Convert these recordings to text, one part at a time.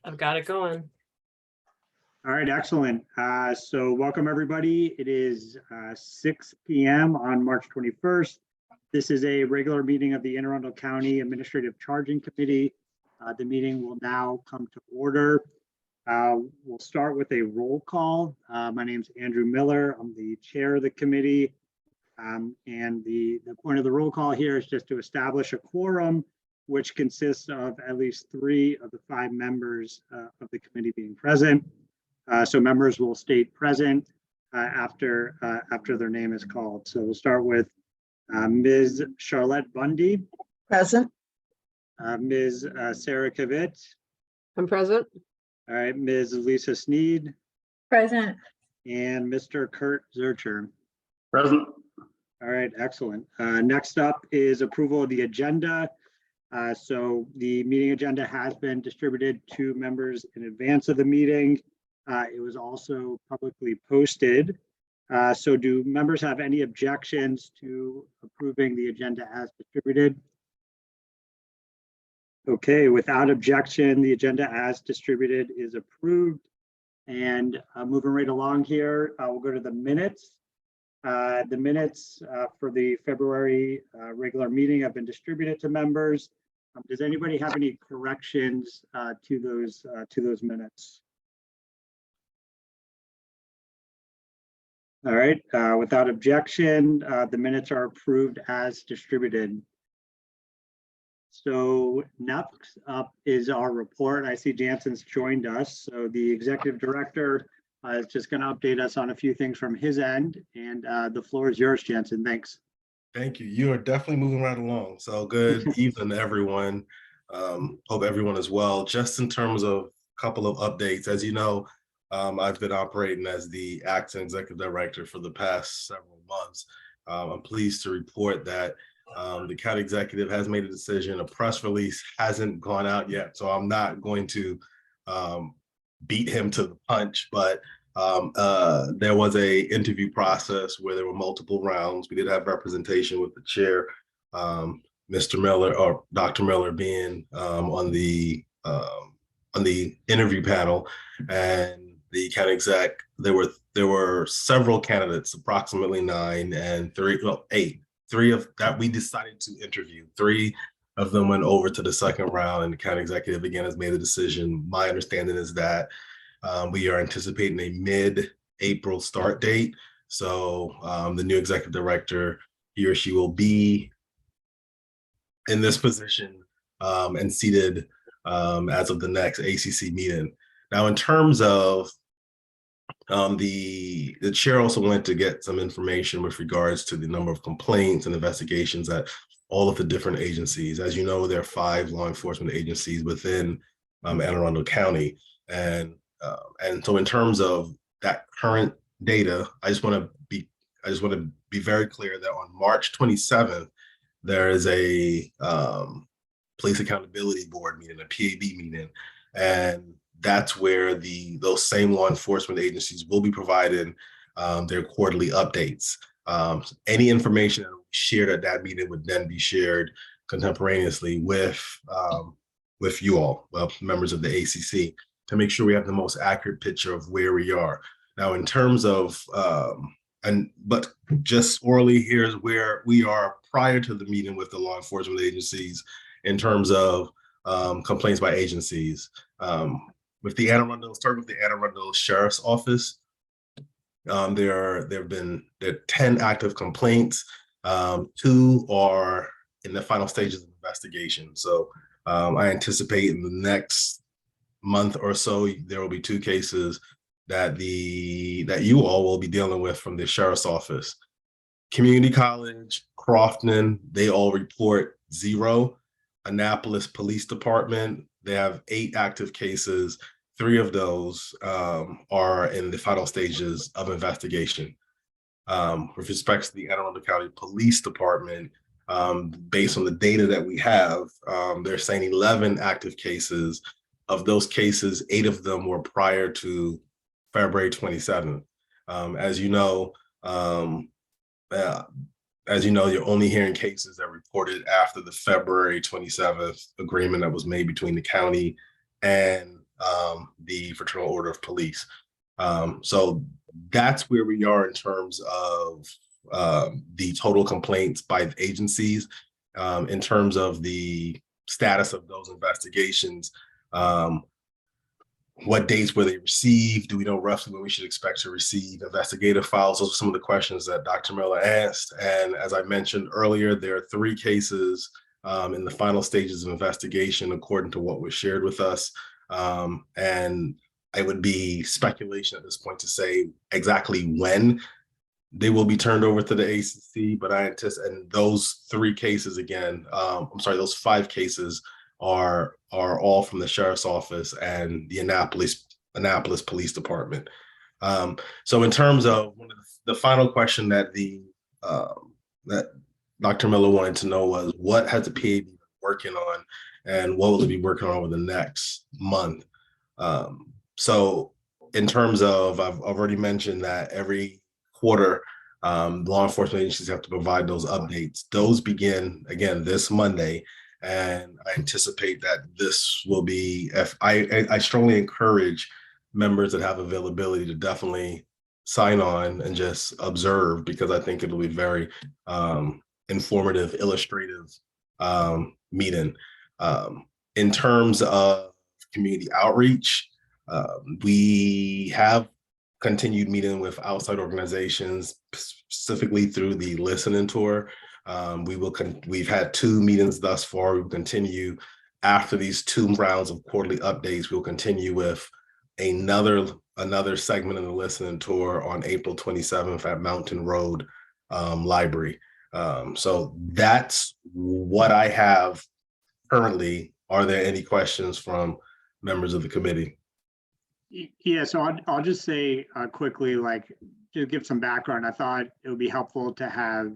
I've got it going. All right, excellent. So welcome everybody. It is 6 p.m. on March 21st. This is a regular meeting of the Anne Arundel County Administrative Charging Committee. The meeting will now come to order. We'll start with a roll call. My name is Andrew Miller. I'm the chair of the committee. And the point of the roll call here is just to establish a quorum, which consists of at least 3 of the 5 members of the committee being present. So members will state present after their name is called. So we'll start with Ms. Charlotte Bundy. Present. Ms. Sarah Kavitz. I'm present. All right, Ms. Lisa Sneed. Present. And Mr. Kurt Zurcher. Present. All right, excellent. Next up is approval of the agenda. So the meeting agenda has been distributed to members in advance of the meeting. It was also publicly posted. So do members have any objections to approving the agenda as distributed? Okay, without objection, the agenda as distributed is approved. And moving right along here, we'll go to the minutes. The minutes for the February regular meeting have been distributed to members. Does anybody have any corrections to those minutes? All right, without objection, the minutes are approved as distributed. So next up is our report. I see Jansen's joined us. So the executive director is just going to update us on a few things from his end, and the floor is yours, Jansen. Thanks. Thank you. You are definitely moving right along. So good evening, everyone. Hope everyone is well. Just in terms of a couple of updates, as you know, I've been operating as the acting executive director for the past several months. I'm pleased to report that the county executive has made a decision. A press release hasn't gone out yet, so I'm not going to beat him to the punch, but there was a interview process where there were multiple rounds. We did have representation with the chair, Mr. Miller or Dr. Miller being on the interview panel, and the county exec. There were several candidates, approximately 9, and 8. 3 of that we decided to interview. 3 of them went over to the second round, and the county executive again has made a decision. My understanding is that we are anticipating a mid-April start date. So the new executive director, he or she will be in this position and seated as of the next ACC meeting. Now, in terms of the chair also wanted to get some information with regards to the number of complaints and investigations at all of the different agencies. As you know, there are 5 law enforcement agencies within Anne Arundel County. And so in terms of that current data, I just want to be very clear that on March 27th, there is a Police Accountability Board meeting, a PAB meeting, and that's where those same law enforcement agencies will be providing their quarterly updates. Any information that we shared at that meeting would then be shared contemporaneously with you all, well, members of the ACC, to make sure we have the most accurate picture of where we are. Now, in terms of, but just orally, here's where we are prior to the meeting with the law enforcement agencies in terms of complaints by agencies. With the Anne Arundel, start with the Anne Arundel Sheriff's Office. There have been 10 active complaints. 2 are in the final stages of investigation. So I anticipate in the next month or so, there will be 2 cases that you all will be dealing with from the Sheriff's Office. Community College, Crofton, they all report 0. Annapolis Police Department, they have 8 active cases. 3 of those are in the final stages of investigation. With respect to the Anne Arundel County Police Department, based on the data that we have, they're saying 11 active cases. Of those cases, 8 of them were prior to February 27th. As you know, you're only hearing cases that reported after the February 27th agreement that was made between the county and the Fraternal Order of Police. So that's where we are in terms of the total complaints by the agencies. In terms of the status of those investigations, what dates were they received? Do we know roughly when we should expect to receive investigative files? Those are some of the questions that Dr. Miller asked. And as I mentioned earlier, there are 3 cases in the final stages of investigation, according to what was shared with us. And it would be speculation at this point to say exactly when they will be turned over to the ACC, but I anticipate, and those 3 cases again, those 5 cases are all from the sheriff's office and the Annapolis Police Department. So in terms of the final question that that Dr. Miller wanted to know was, what has the PA been working on, and what will it be working on over the next month? So in terms of, I've already mentioned that every quarter, law enforcement agencies have to provide those updates. Those begin again this Monday, and I anticipate that this will be. I strongly encourage members that have availability to definitely sign on and just observe, because I think it'll be very informative, illustrative meeting. In terms of community outreach, we have continued meeting with outside organizations, specifically through the listening tour. We've had 2 meetings thus far. We will continue after these 2 rounds of quarterly updates. We'll continue with another segment in the listening tour on April 27th at Mountain Road Library. So that's what I have currently. Are there any questions from members of the committee? Yeah, so I'll just say quickly, like, to give some background, I thought it would be helpful to have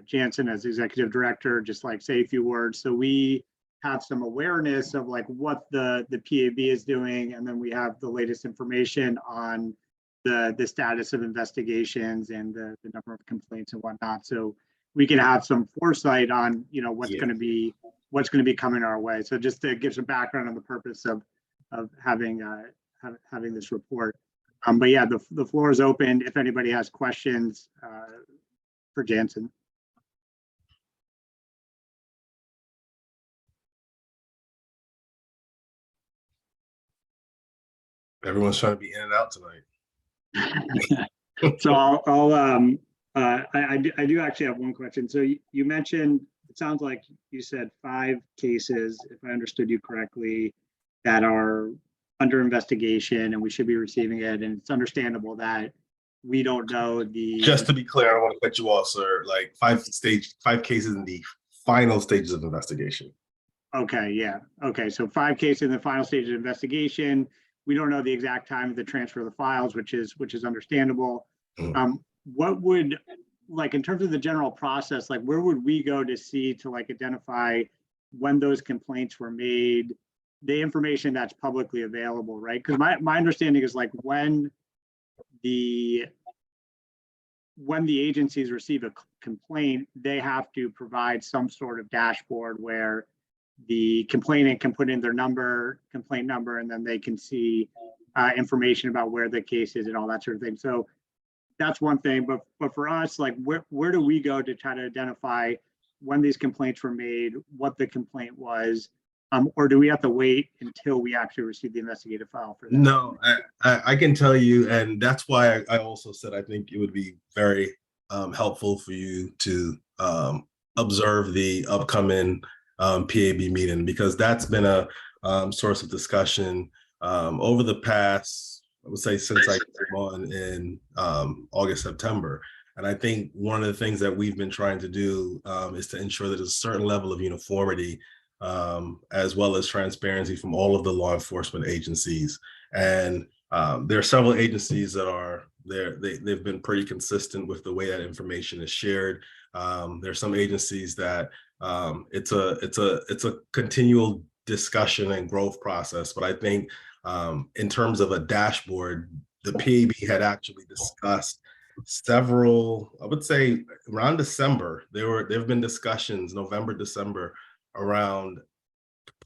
Jansen as executive director, just like say a few words. So we have some awareness of like what the PAB is doing, and then we have the latest information on the status of investigations and the number of complaints and whatnot. So we can have some foresight on, what's going to be coming our way. So just to give some background on the purpose of having this report. But yeah, the floor is open if anybody has questions for Jansen. Everyone's trying to be in and out tonight. So I do actually have one question. So you mentioned, it sounds like you said 5 cases, if I understood you correctly, that are under investigation and we should be receiving it. And it's understandable that we don't know the. Just to be clear, I don't want to cut you off, sir. Like 5 cases in the final stages of investigation. Okay, yeah. Okay, so 5 cases in the final stage of investigation. We don't know the exact time of the transfer of the files, which is understandable. Mm-hmm. What would, like, in terms of the general process, like, where would we go to like identify when those complaints were made, the information that's publicly available, right? Because my understanding is, like, when the agencies receive a complaint, they have to provide some sort of dashboard where the complainant can put in their complaint number, and then they can see information about where the case is and all that sort of thing. So that's one thing. But for us, like, where do we go to try to identify when these complaints were made, what the complaint was, or do we have to wait until we actually receive the investigative file for that? No, I can tell you, and that's why I also said I think it would be very helpful for you to observe the upcoming PAB meeting, because that's been a source of discussion over the past, I would say, since I came on in August, September. And I think one of the things that we've been trying to do is to ensure that there's a certain level of uniformity as well as transparency from all of the law enforcement agencies. And there are several agencies that are there. They've been pretty consistent with the way that information is shared. There are some agencies that it's a continual discussion and growth process. But I think in terms of a dashboard, the PAB had actually discussed several, I would say around December, there have been discussions, November, December, around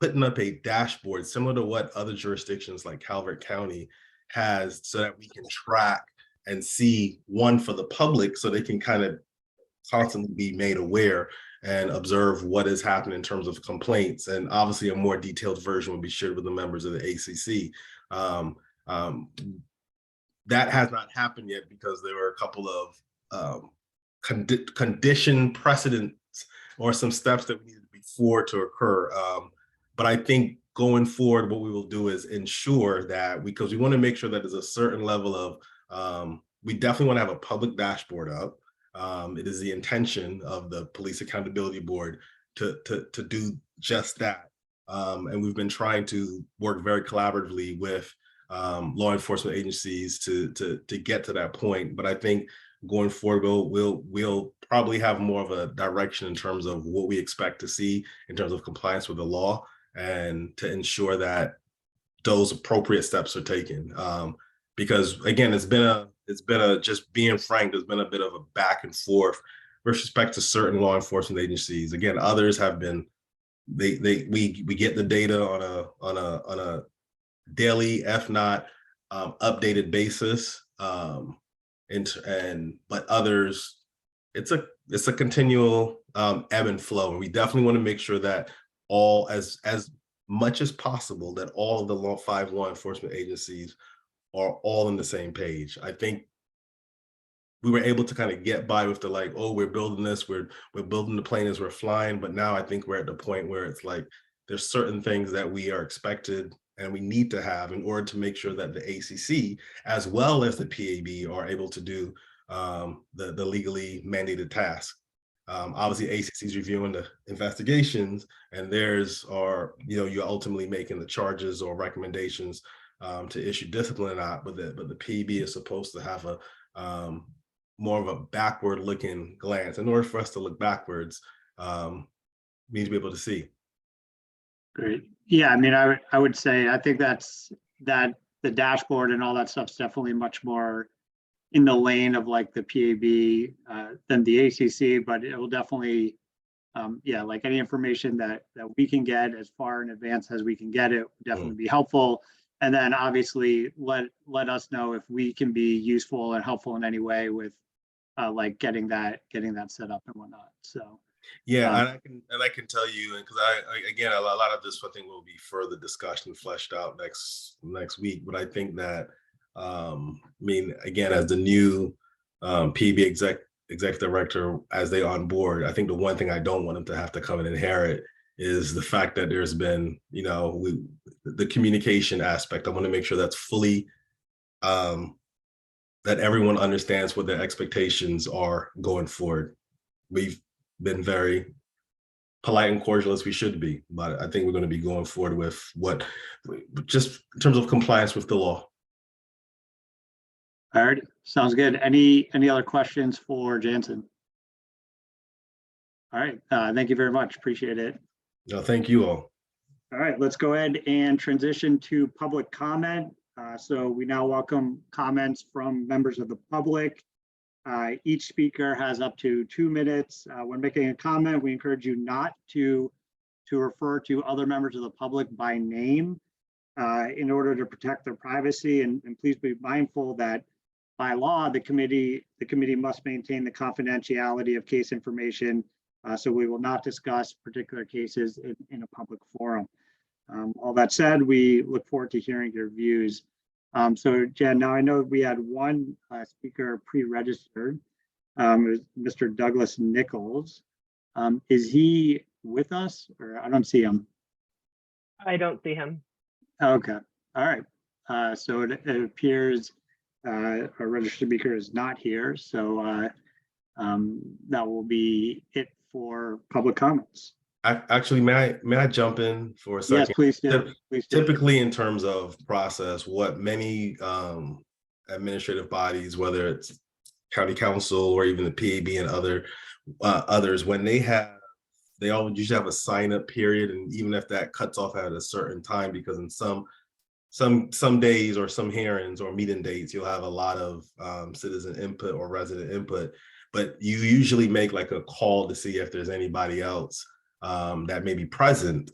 putting up a dashboard similar to what other jurisdictions like Calvert County has, so that we can track and see, one, for the public, so they can kind of constantly be made aware and observe what is happening in terms of complaints. And obviously a more detailed version will be shared with the members of the ACC. That has not happened yet because there were a couple of condition precedents or some steps that we needed before to occur. But I think going forward, what we will do is ensure that because we want to make sure that there's a certain level of, we definitely want to have a public dashboard up. It is the intention of the Police Accountability Board to do just that. And we've been trying to work very collaboratively with law enforcement agencies to get to that point. But I think going forward, we'll probably have more of a direction in terms of what we expect to see in terms of compliance with the law, and to ensure that those appropriate steps are taken. Because again, it's been a just being frank, there's been a bit of a back and forth with respect to certain law enforcement agencies. Again, others have been, we get the data on a daily, if not updated basis. But others, it's a continual ebb and flow. And we definitely want to make sure that all, as much as possible, that all of the 5 law enforcement agencies are all on the same page. I think we were able to kind of get by with the like, oh, we're building this, we're building the plane as we're flying. But now I think we're at the point where it's like, there's certain things that we are expected and we need to have in order to make sure that the ACC, as well as the PAB, are able to do the legally mandated task. Obviously, ACC is reviewing the investigations, and theirs are, you're ultimately making the charges or recommendations to issue discipline or not. But the PAB is supposed to have a more of a backward-looking glance. In order for us to look backwards, we need to be able to see. Great. Yeah, I mean, I would say I think that the dashboard and all that stuff's definitely much more in the lane of like the PAB than the ACC, but it will definitely, like any information that we can get as far in advance as we can get it would definitely be helpful. And then obviously let us know if we can be useful and helpful in any way with like getting that set up and whatnot. So. Yeah, and I can tell you, because again, a lot of this I think will be further discussion fleshed out next week. But I think that again, as the new PB executive director, as they on board, I think the one thing I don't want them to have to come and inherit is the fact that there's been, the communication aspect. I want to make sure that's fully that everyone understands what their expectations are going forward. We've been very polite and cordial as we should be, but I think we're going to be going forward with just in terms of compliance with the law. All right, sounds good. Any other questions for Jansen? All right, thank you very much. Appreciate it. No, thank you all. All right, let's go ahead and transition to public comment. So we now welcome comments from members of the public. Each speaker has up to 2 minutes. When making a comment, we encourage you not to refer to other members of the public by name in order to protect their privacy. And please be mindful that by law, the committee must maintain the confidentiality of case information. So we will not discuss particular cases in a public forum. All that said, we look forward to hearing your views. So Jen, now I know we had one speaker pre-registered, Mr. Douglas Nichols. Is he with us, or I don't see him? I don't see him. Okay, all right. So it appears our registered speaker is not here. So that will be it for public comments. Actually, may I jump in for a second? Yes, please do. Please do. Typically, in terms of process, what many administrative bodies, whether it's county council or even the PAB and others, when they all usually have a sign-up period, and even if that cuts off at a certain time, because in some days or some hearings or meeting dates, you'll have a lot of citizen input or resident input, but you usually make like a call to see if there's anybody else that may be present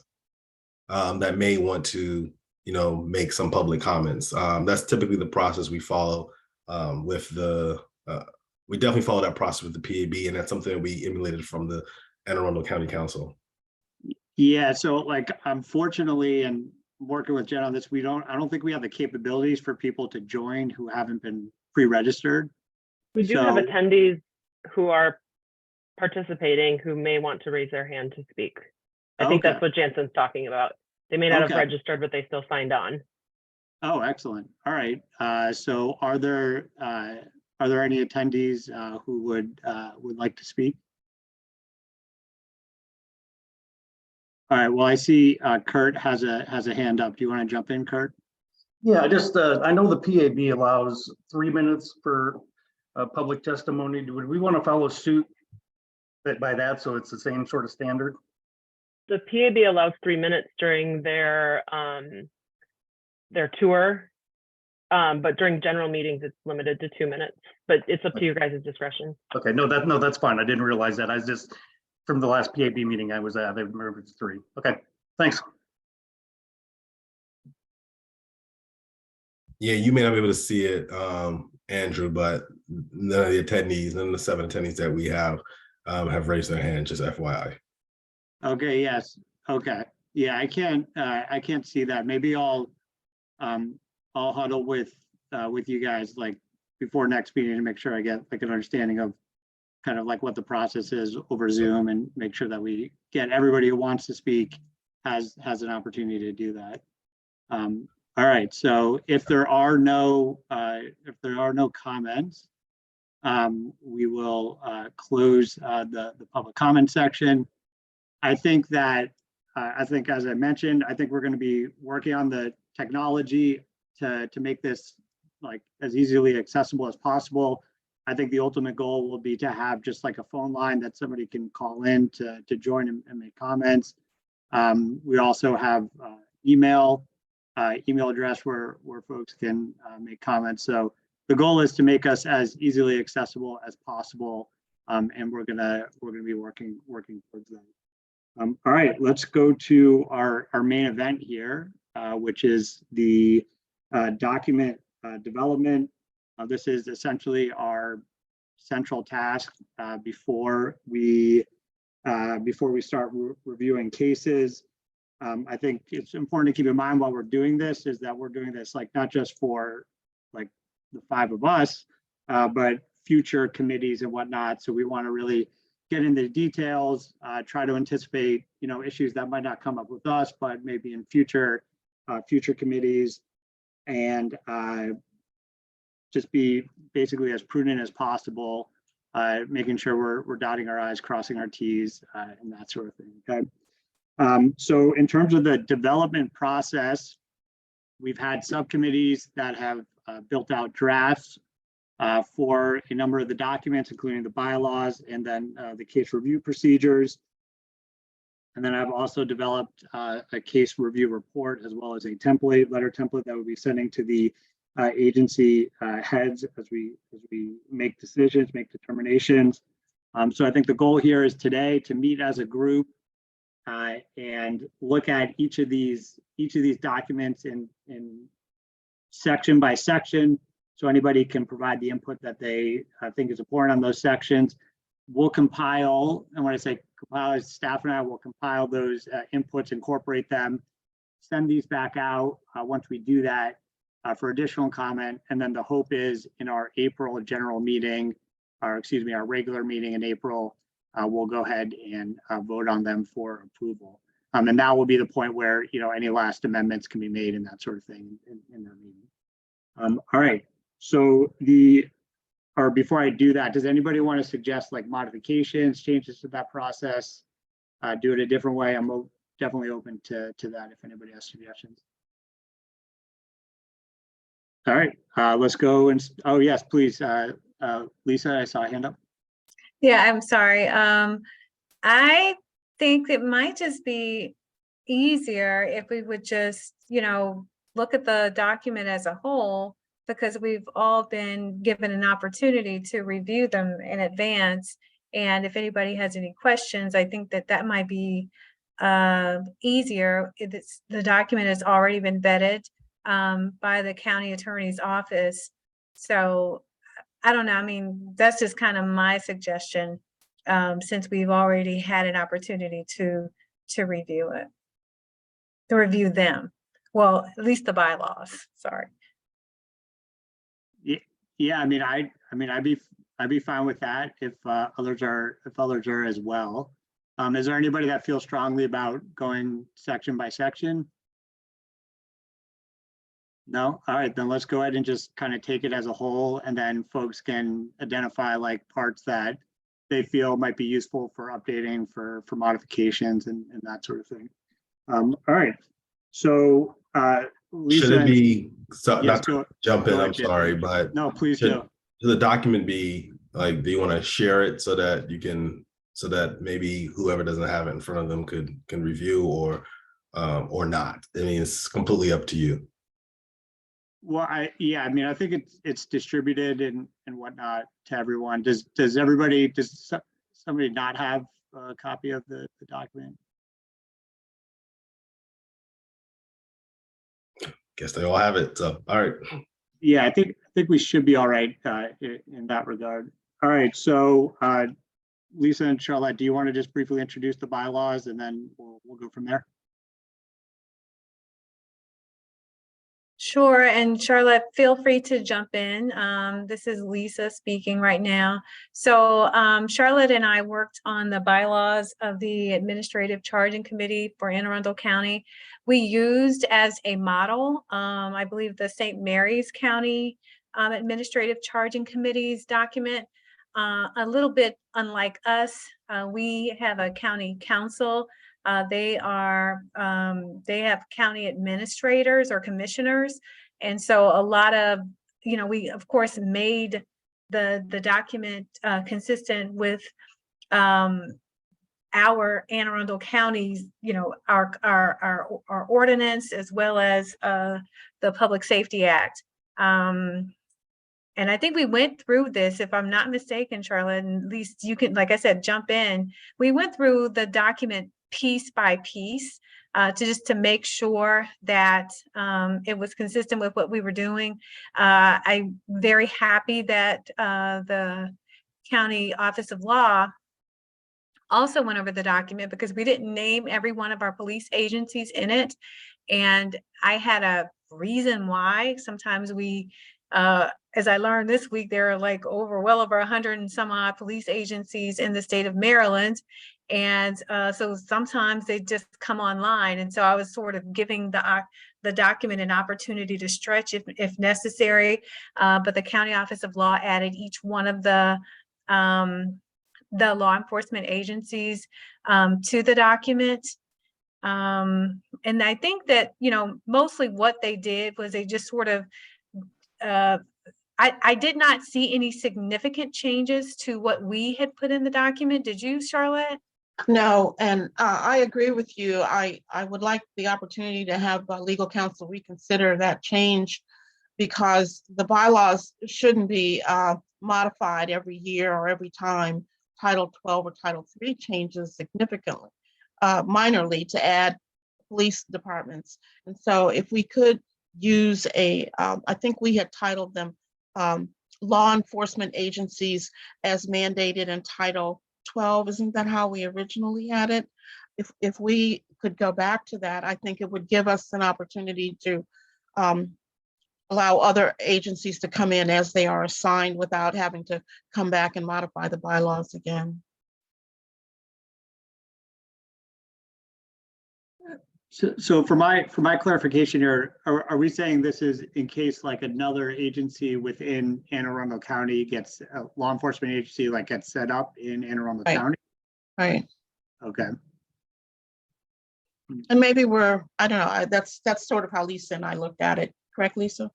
that may want to, make some public comments. That's typically the process we follow with we definitely follow that process with the PAB, and that's something that we emulated from the Anne Arundel County Council. Yeah, so like, unfortunately, and working with Jen on this, I don't think we have the capabilities for people to join who haven't been pre-registered. We do have attendees who are participating who may want to raise their hand to speak. I think that's what Jansen's talking about. They may not have registered, but they still signed on. Oh, excellent. All right. So are there any attendees who would like to speak? All right. Well, I see Kurt has a hand up. Do you want to jump in, Kurt? Yeah, I know the PAB allows 3 minutes for public testimony. Would we want to follow suit by that, so it's the same sort of standard? The PAB allows 3 minutes during their tour, but during general meetings, it's limited to 2 minutes. But it's up to your guys' discretion. Okay, no, that's fine. I didn't realize that. I was just from the last PAB meeting I was at. I remember it's 3. Okay, thanks. Yeah, you may not be able to see it, Andrew, but none of the attendees, none of the 7 attendees that we have raised their hand, just FYI. Okay, yes. Okay. Yeah, I can't see that. Maybe I'll huddle with you guys like before next meeting to make sure I get like an understanding of kind of like what the process is over Zoom, and make sure that we get everybody who wants to speak has an opportunity to do that. All right, so if there are no comments, we will close the public comment section. I think that as I mentioned, I think we're going to be working on the technology to make this like as easily accessible as possible. I think the ultimate goal will be to have just like a phone line that somebody can call in to join and make comments. We also have email address where folks can make comments. So the goal is to make us as easily accessible as possible, and we're gonna be working towards that. All right, let's go to our main event here, which is the document development. This is essentially our central task before we start reviewing cases. I think it's important to keep in mind while we're doing this is that we're doing this like not just for like the 5 of us, but future committees and whatnot. So we want to really get into the details, try to anticipate, issues that might not come up with us, but maybe in future committees, and just be basically as prudent as possible, making sure we're dotting our I's, crossing our T's, and that sort of thing. Okay. So in terms of the development process, we've had subcommittees that have built out drafts for a number of the documents, including the bylaws and then the case review procedures. And then I've also developed a case review report as well as a letter template that we'll be sending to the agency heads as we make decisions, make determinations. So I think the goal here is today to meet as a group and look at each of these documents in section by section, so anybody can provide the input that they think is important on those sections. We'll compile, and when I say compile, staff and I will compile those inputs, incorporate them, send these back out once we do that for additional comment. And then the hope is in our April general meeting, or excuse me, our regular meeting in April, we'll go ahead and vote on them for approval. And that will be the point where, any last amendments can be made and that sort of thing in that meeting. All right, so before I do that, does anybody want to suggest like modifications, changes to that process, do it a different way? I'm definitely open to that if anybody has suggestions. All right, let's go and, oh yes, please, Lisa, I saw a hand up. Yeah, I'm sorry. I think it might just be easier if we would just, look at the document as a whole, because we've all been given an opportunity to review them in advance. And if anybody has any questions, I think that might be easier. The document has already been vetted by the county attorney's office. So I don't know. I mean, that's just kind of my suggestion, since we've already had an opportunity to review it, to review them. Well, at least the bylaws. Sorry. Yeah, I mean, I'd be fine with that if others are as well. Is there anybody that feels strongly about going section by section? No? All right, then let's go ahead and just kind of take it as a whole, and then folks can identify like parts that they feel might be useful for updating, for modifications and that sort of thing. All right, so Lisa. Should it be, so, Yes, not to jump in, I'm sorry, but no, please should do. the document be like, do you want to share it so that you can, so that maybe whoever doesn't have it in front of them can review, or not? I mean, it's completely up to you. Well, I mean, I think it's distributed and whatnot to everyone. Does somebody not have a copy of the document? Guess they all have it. So, all right. Yeah, I think we should be all right in that regard. All right, so Lisa and Charlotte, do you want to just briefly introduce the bylaws, and then we'll go from there? Sure, and Charlotte, feel free to jump in. This is Lisa speaking right now. So Charlotte and I worked on the bylaws of the Administrative Charging Committee for Anne Arundel County. We used as a model, I believe, the St. Mary's County Administrative Charging Committee's document. A little bit unlike us, we have a county council. They have county administrators or commissioners. And so a lot of, we of course made the document consistent with our Anne Arundel County's, our ordinance, as well as the Public Safety Act. And I think we went through this, if I'm not mistaken, Charlotte, and at least you can, like I said, jump in. We went through the document piece by piece to make sure that it was consistent with what we were doing. I'm very happy that the County Office of Law also went over the document, because we didn't name every one of our police agencies in it. And I had a reason why. Sometimes we, as I learned this week, there are like well over 100 and some odd police agencies in the state of Maryland. And so sometimes they just come online. And so I was sort of giving the document an opportunity to stretch if necessary. But the County Office of Law added each one of the law enforcement agencies to the document. And I think that, mostly what they did was they just sort of, I did not see any significant changes to what we had put in the document. Did you, Charlotte? No, and I agree with you. I would like the opportunity to have legal counsel reconsider that change, because the bylaws shouldn't be modified every year or every time Title 12 or Title 3 changes significantly, minorly, to add police departments. And so if we could use I think we had titled them law enforcement agencies as mandated in Title 12. Isn't that how we originally had it? If we could go back to that, I think it would give us an opportunity to allow other agencies to come in as they are assigned without having to come back and modify the bylaws again. So for my clarification here, are we saying this is in case like another agency within Anne Arundel County gets a law enforcement agency like gets set up in Anne Arundel County? Right. Okay. And maybe I don't know, that's sort of how Lisa and I looked at it. Correct, Lisa?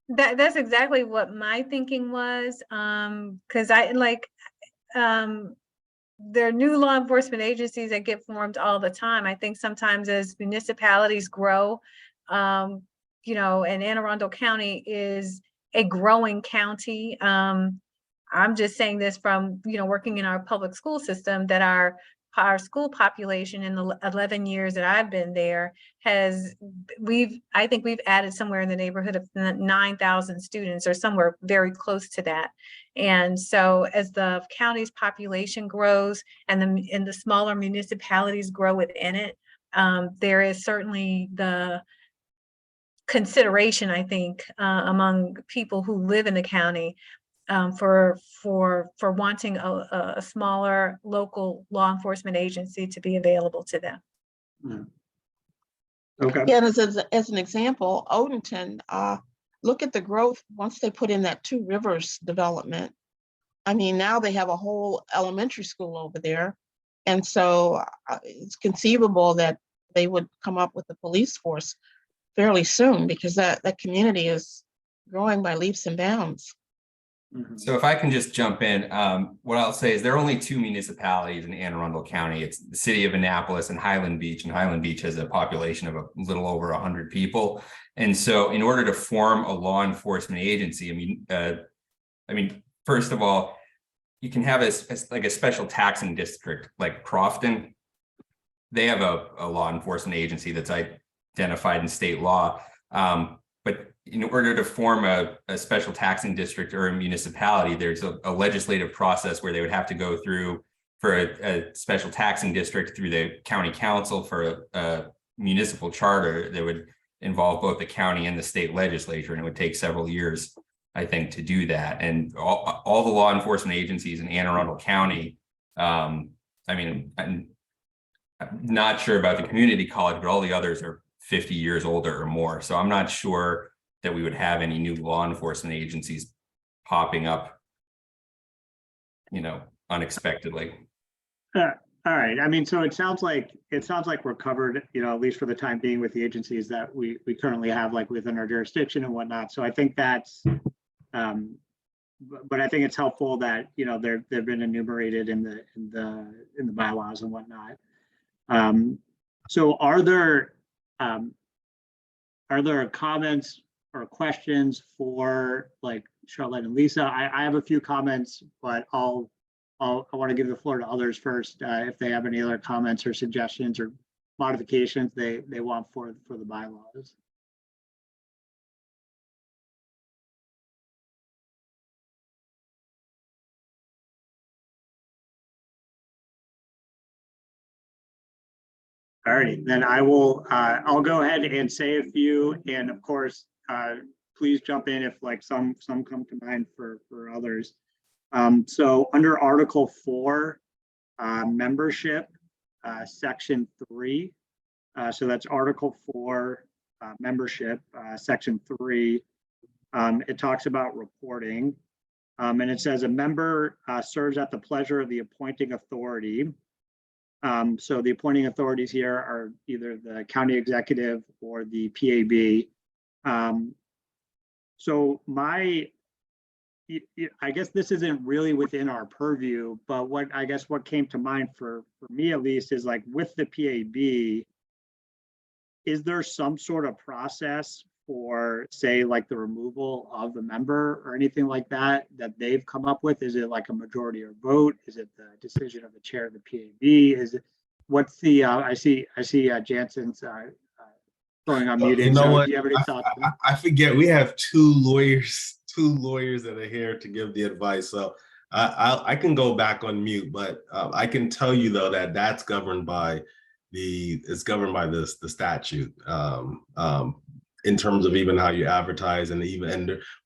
That's exactly what my thinking was. Because there are new law enforcement agencies that get formed all the time. I think sometimes as municipalities grow, and Anne Arundel County is a growing county. I'm just saying this from, working in our public school system, that our our school population in the 11 years that I've been there I think we've added somewhere in the neighborhood of 9,000 students or somewhere very close to that. And so as the county's population grows and the smaller municipalities grow within it, there is certainly the consideration, I think, among people who live in the county for wanting a smaller local law enforcement agency to be available to them. Okay. Yeah, and as an example, Odenton, look at the growth once they put in that Two Rivers development. I mean, now they have a whole elementary school over there. And so it's conceivable that they would come up with a police force fairly soon, because that community is growing by leaps and bounds. So if I can just jump in, what I'll say is there are only 2 municipalities in Anne Arundel County. It's the city of Annapolis and Highland Beach, and Highland Beach has a population of a little over 100 people. And so in order to form a law enforcement agency, I mean, first of all, you can have like a special taxing district like Crofton. They have a law enforcement agency that's identified in state law. But in order to form a special taxing district or a municipality, there's a legislative process where they would have to go through for a special taxing district through the county council for a municipal charter that would involve both the county and the state legislature. And it would take several years, I think, to do that. And all the law enforcement agencies in Anne Arundel County, I mean, I'm not sure about the community college, but all the others are 50 years older or more. So I'm not sure that we would have any new law enforcement agencies popping up, unexpectedly. All right. I mean, so it sounds like we're covered, at least for the time being, with the agencies that we currently have, like within our jurisdiction and whatnot. So I think that's, but I think it's helpful that they've been enumerated in the bylaws and whatnot. So are there comments or questions for like Charlotte and Lisa? I have a few comments, but I want to give the floor to others first if they have any other comments or suggestions or modifications they want for the bylaws. All right, then I'll go ahead and say a few, and of course, please jump in if like some come to mind for others. So under Article 4, membership, Section 3. So that's Article 4, membership, Section 3. It talks about reporting, and it says a member serves at the pleasure of the appointing authority. So the appointing authorities here are either the county executive or the PAB. So I guess this isn't really within our purview, but what came to mind for me at least is like with the PAB, is there some sort of process for, say, like the removal of the member or anything like that they've come up with? Is it like a majority or vote? Is it the decision of the chair of the PAB? Is it, what's the, I see Jansen's going on mute. You know what? Do you have any thoughts? I forget, we have two lawyers that are here to give the advice. So I can go back on mute, but I can tell you though that's governed by the statute. In terms of even how you advertise, and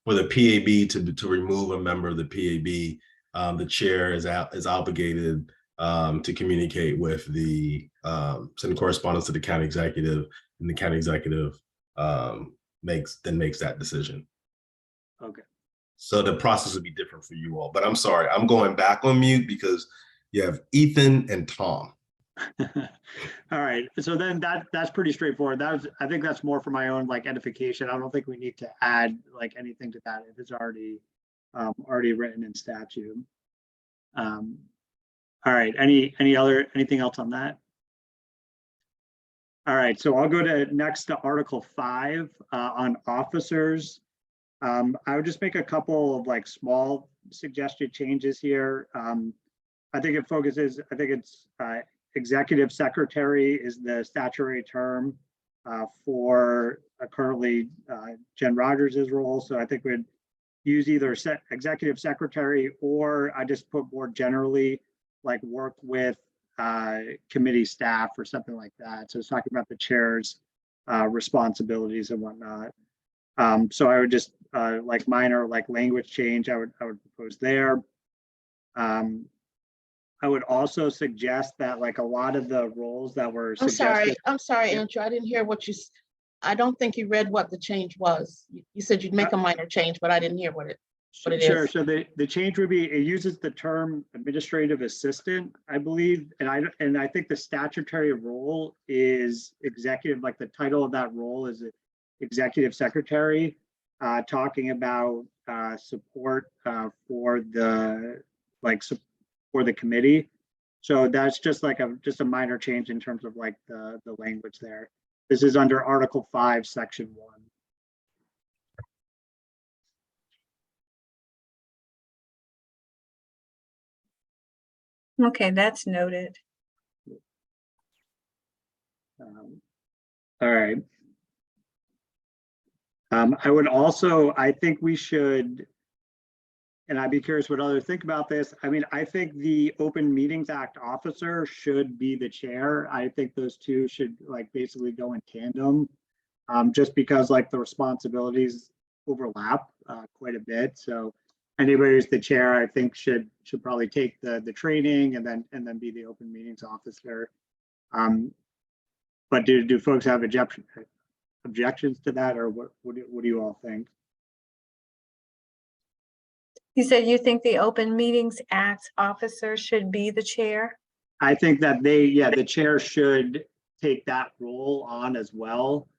for the PAB to remove a member of the PAB, the chair is obligated to communicate with send correspondence to the county executive, and the county executive makes that decision. Okay. So the process would be different for you all, but I'm sorry, I'm going back on mute because you have Ethan and Tom. All right, so then that's pretty straightforward. I think that's more for my own like edification. I don't think we need to add like anything to that if it's already written in statute. All right, anything else on that? All right, so I'll go next to Article 5 on officers. I would just make a couple of like small suggested changes here. I think it's executive secretary is the statutory term for currently Jen Rogers' role. So I think we'd use either executive secretary, or I just put more generally like work with committee staff or something like that. So it's talking about the chair's responsibilities and whatnot. So I would just like minor like language change I would propose there. I would also suggest that like a lot of the roles that were suggested. I'm sorry, Andrew, I didn't hear what you, I don't think you read what the change was. You said you'd make a minor change, but I didn't hear what it Sure. is. So the change would be, it uses the term administrative assistant, I believe, and I think the statutory role is executive, like the title of that role is executive secretary, talking about support for the committee. So that's just like a minor change in terms of like the language there. This is under Article 5, Section 1. Okay, that's noted. All right. I think we should, and I'd be curious what others think about this. I mean, I think the Open Meetings Act officer should be the chair. I think those two should like basically go in tandem, just because like the responsibilities overlap quite a bit. So anybody who's the chair, I think should probably take the training and then be the Open Meetings officer. But do folks have objections to that, or what do you all think? You said you think the Open Meetings Act officer should be the chair? I think that the chair should take that role on as well,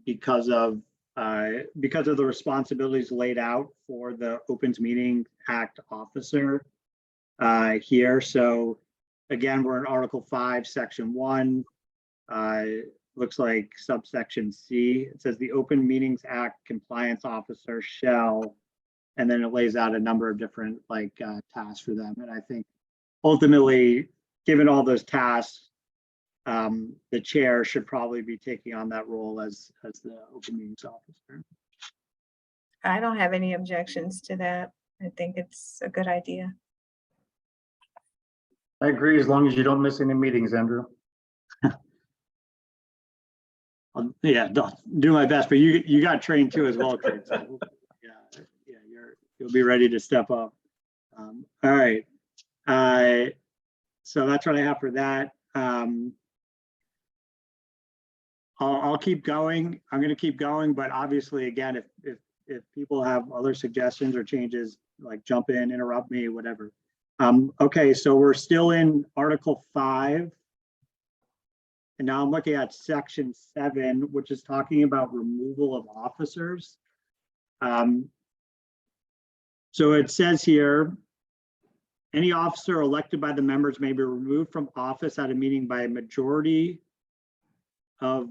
because of the responsibilities laid out for the Opens Meeting Act officer here. So again, we're in Article 5, Section 1. Looks like subsection C. It says the Open Meetings Act compliance officer shall, and then it lays out a number of different like tasks for them. And I think ultimately, given all those tasks, the chair should probably be taking on that role as the Open Meetings officer. I don't have any objections to that. I think it's a good idea. I agree, as long as you don't miss any meetings, Andrew. Yeah, do my best, but you got trained too as well, Craig. So yeah, you'll be ready to step up. All right. So that's what I have for that. I'll keep going. I'm going to keep going, but obviously, again, if people have other suggestions or changes, like jump in, interrupt me, whatever. Okay, so we're still in Article 5. And now I'm looking at Section 7, which is talking about removal of officers. So it says here, any officer elected by the members may be removed from office at a meeting by a majority of,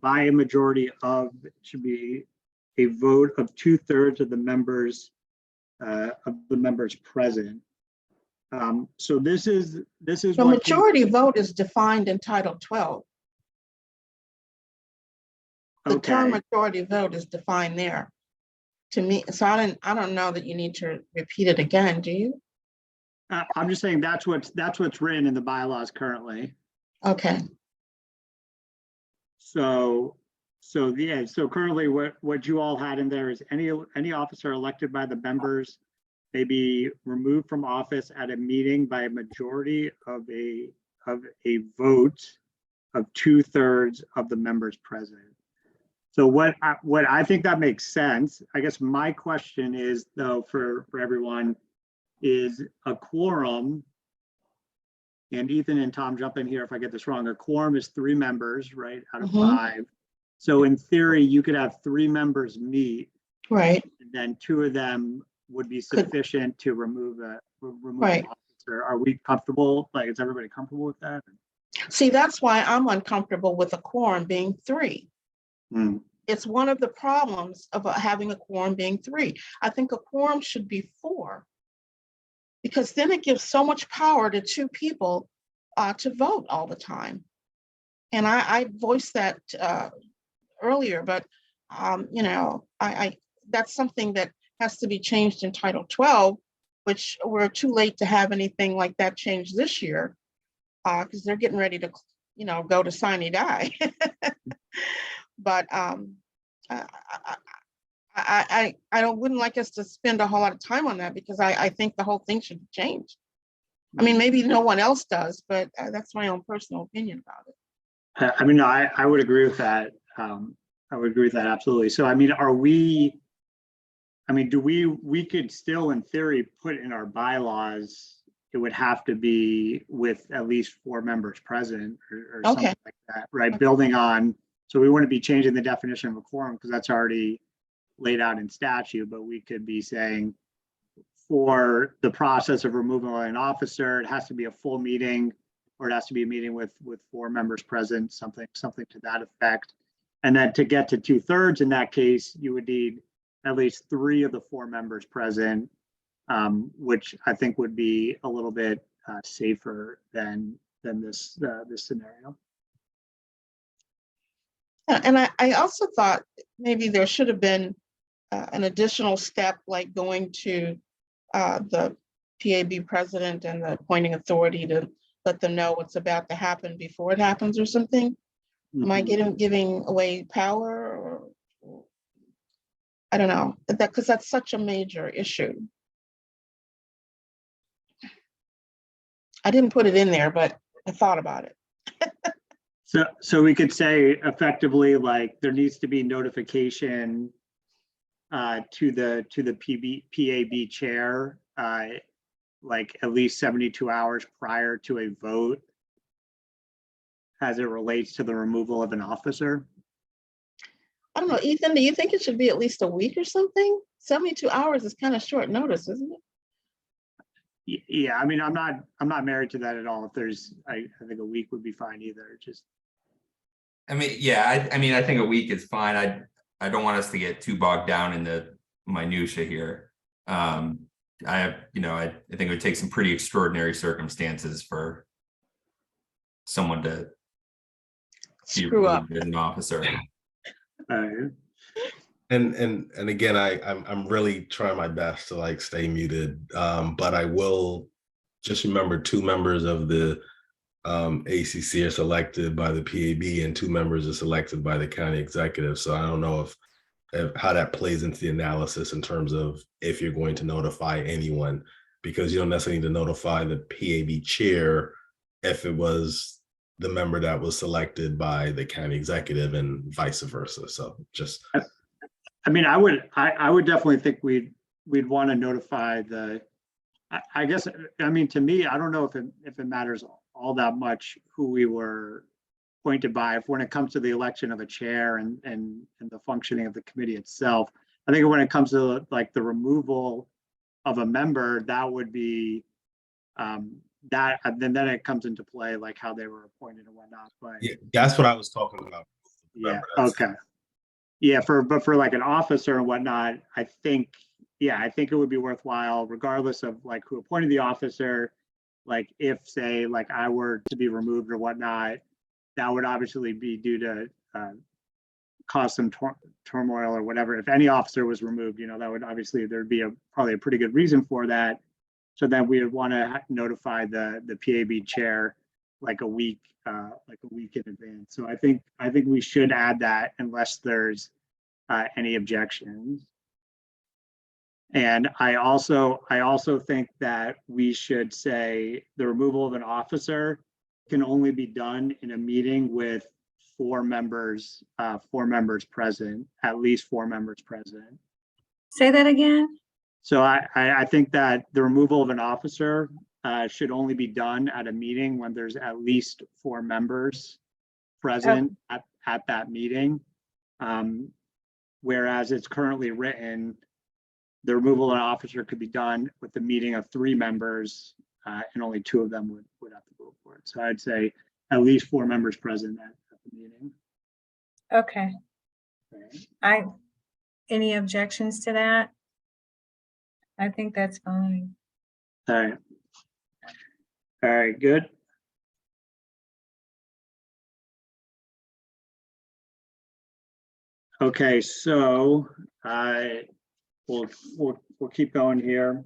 by a majority of, it should be a vote of 2/3 of the members present. So this is The majority vote is defined in Title 12. The term majority vote is defined there. To me, so I don't know that you need to repeat it again, do you? I'm just saying that's what's written in the bylaws currently. Okay. So yeah, so currently what you all had in there is any officer elected by the members may be removed from office at a meeting by a majority of a vote of 2/3 of the members present. So what I think that makes sense. I guess my question is though for everyone is a quorum, and Ethan and Tom jump in here if I get this wrong. A quorum is 3 members, right, out of 5. So in theory, you could have 3 members meet, right, and then 2 of them would be sufficient to remove right. an officer. Are we comfortable? Like, is everybody comfortable with that? See, that's why I'm uncomfortable with a quorum being 3. It's one of the problems of having a quorum being 3. I think a quorum should be 4, because then it gives so much power to 2 people to vote all the time. And I voiced that earlier, but you know, that's something that has to be changed in Title 12, which we're too late to have anything like that changed this year, because they're getting ready to, you know, go to sine die. But I wouldn't like us to spend a whole lot of time on that, because I think the whole thing should change. I mean, maybe no one else does, but that's my own personal opinion about it. I mean, I would agree with that. I would agree with that, absolutely. So, I mean, do we could still, in theory, put in our bylaws, it would have to be with at least 4 members present or something like that, right? Okay. Building on, so we wouldn't be changing the definition of a quorum because that's already laid out in statute, but we could be saying for the process of removal of an officer, it has to be a full meeting, or it has to be a meeting with 4 members present, something to that effect. And then to get to 2/3 in that case, you would need at least 3 of the 4 members present, which I think would be a little bit safer than this scenario. Yeah, and I also thought maybe there should have been an additional step, like going to the PAB president and the appointing authority to let them know what's about to happen before it happens or something. Mm-hmm. Am I giving away power, or I don't know, because that's such a major issue. I didn't put it in there, but I thought about it. So we could say effectively, like, there needs to be notification to the PAB chair, like at least 72 hours prior to a vote as it relates to the removal of an officer. I don't know, Ethan, do you think it should be at least a week or something? 72 hours is kind of short notice, isn't it? Yeah, I mean, I'm not married to that at all. If there's, I think a week would be fine either. Just, I mean, yeah, I mean, I think a week is fine. I don't want us to get too bogged down in the minutia here. I think it would take some pretty extraordinary circumstances for someone to screw up an officer. And again, I'm really trying my best to like stay muted, but I will just remember 2 members of the ACC are selected by the PAB and 2 members are selected by the county executive. So I don't know if how that plays into the analysis in terms of if you're going to notify anyone, because you don't necessarily need to notify the PAB chair if it was the member that was selected by the county executive and vice versa. So just, I mean, I would definitely think we'd want to notify the, I guess, I mean, to me, I don't know if it matters all that much who we were appointed by, if when it comes to the election of a chair and the functioning of the committee itself. I think when it comes to like the removal of a member, that would be that, then it comes into play, like how they were appointed and whatnot. But yeah, that's what I was talking about. Yeah. Okay. Yeah. But for like an officer and whatnot, I think it would be worthwhile, regardless of like who appointed the officer. Like if, say, like I were to be removed or whatnot, that would obviously be due to cause some turmoil or whatever. If any officer was removed, that would obviously, there'd be probably a pretty good reason for that. So then we would want to notify the PAB chair like a week in advance. So I think we should add that unless there's any objections. And I also think that we should say the removal of an officer can only be done in a meeting with 4 members present, at least 4 members present. Say that again. So I think that the removal of an officer should only be done at a meeting when there's at least 4 members present at that meeting. Whereas it's currently written, the removal of an officer could be done with the meeting of 3 members, and only 2 of them would have to vote for it. So I'd say at least 4 members present at the meeting. Okay. Any objections to that? I think that's fine. All right, good. Okay, so we'll keep going here.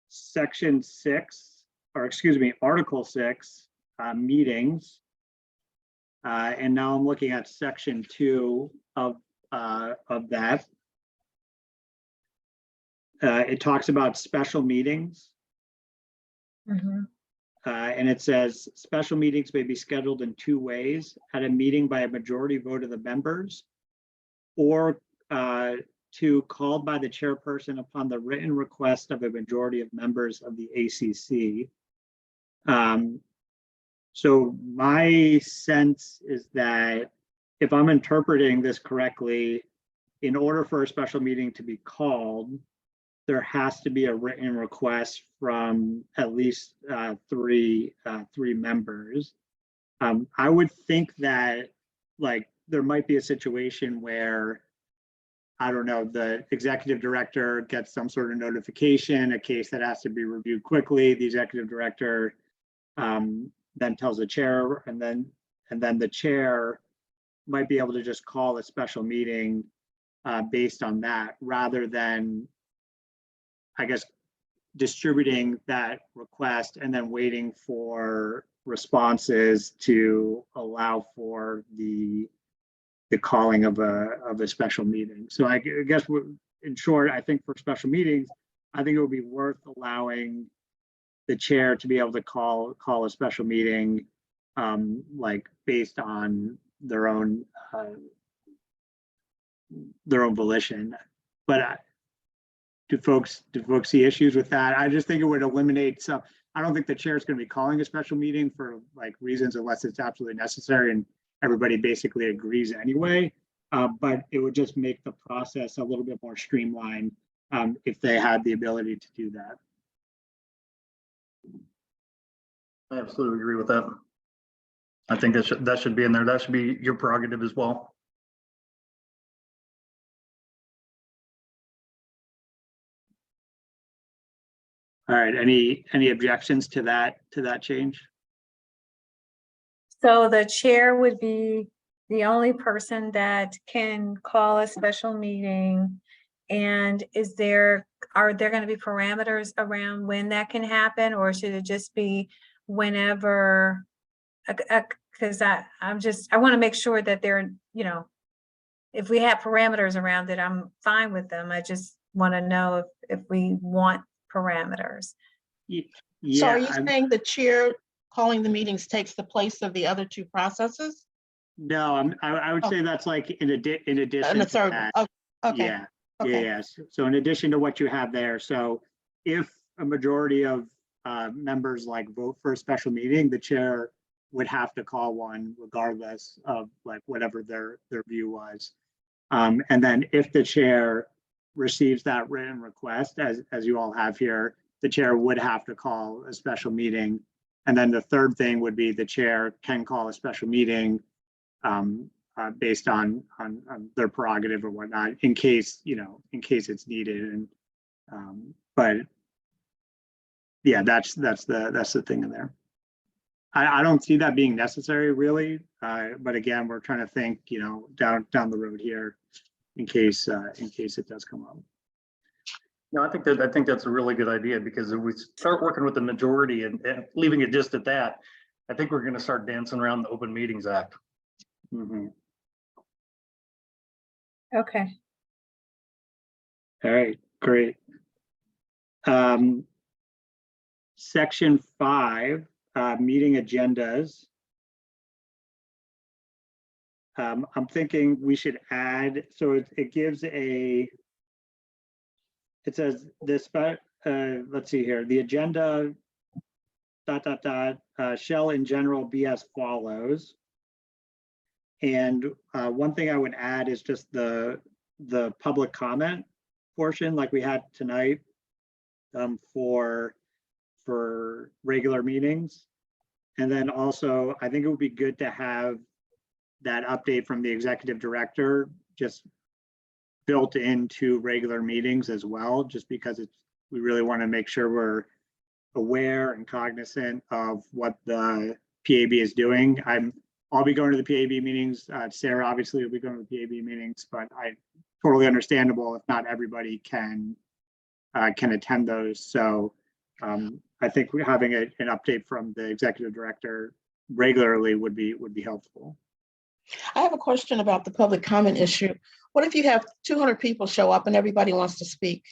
Section 6, or excuse me, Article 6, meetings. And now I'm looking at section 2 of that. It talks about special meetings. Mhm. And it says special meetings may be scheduled in 2 ways: at a meeting by a majority vote of the members, or 2, called by the chairperson upon the written request of a majority of members of the ACC. So my sense is that if I'm interpreting this correctly, in order for a special meeting to be called, there has to be a written request from at least three members. I would think that, like, there might be a situation where, I don't know, the executive director gets some sort of notification, a case that has to be reviewed quickly. The executive director then tells the chair, and then the chair might be able to just call a special meeting based on that, rather than, I guess, distributing that request and then waiting for responses to allow for the calling of a special meeting. So I guess, in short, I think for special meetings, I think it would be worth allowing the chair to be able to call a special meeting, like, based on their own volition. But do folks see issues with that? I just think it would eliminate some. I don't think the chair is going to be calling a special meeting for, like, reasons unless it's absolutely necessary and everybody basically agrees anyway. But it would just make the process a little bit more streamlined if they had the ability to do that. I absolutely agree with that. I think that should be in there. That should be your prerogative as well. All right, any objections to that change? So the chair would be the only person that can call a special meeting. And are there going to be parameters around when that can happen, or should it just be whenever? Because I want to make sure that they're, if we have parameters around it, I'm fine with them. I just want to know if we want parameters. Yeah, so are you saying the chair calling the meetings takes the place of the other 2 processes? No, I would say that's like in addition to that. Oh, okay. Yeah. Okay. Yes. So in addition to what you have there, so if a majority of members, like, vote for a special meeting, the chair would have to call one regardless of, like, whatever their view was. And then if the chair receives that written request, as you all have here, the chair would have to call a special meeting. And then the third thing would be the chair can call a special meeting based on their prerogative or whatnot, in case it's needed. And but yeah, that's the thing in there. I don't see that being necessary, really. But again, we're trying to think, down the road here, in case it does come up. No, I think that's a really good idea, because if we start working with the majority and leaving it just at that, I think we're going to start dancing around the Open Meetings Act. Mm-hmm. Okay. All right, great. Section 5, meeting agendas. I'm thinking we should add, so it gives it says this, let's see here, the agenda shall in general be as follows. And one thing I would add is just the public comment portion, like we had tonight, for regular meetings. And then also, I think it would be good to have that update from the executive director just built into regular meetings as well, just because we really want to make sure we're aware and cognizant of what the PAB is doing. I'm I'll be going to the PAB meetings. Sarah obviously will be going to the PAB meetings, but I totally understandable if not everybody can attend those. So I think having an update from the executive director regularly would be helpful. I have a question about the public comment issue. What if you have 200 people show up and everybody wants to speak?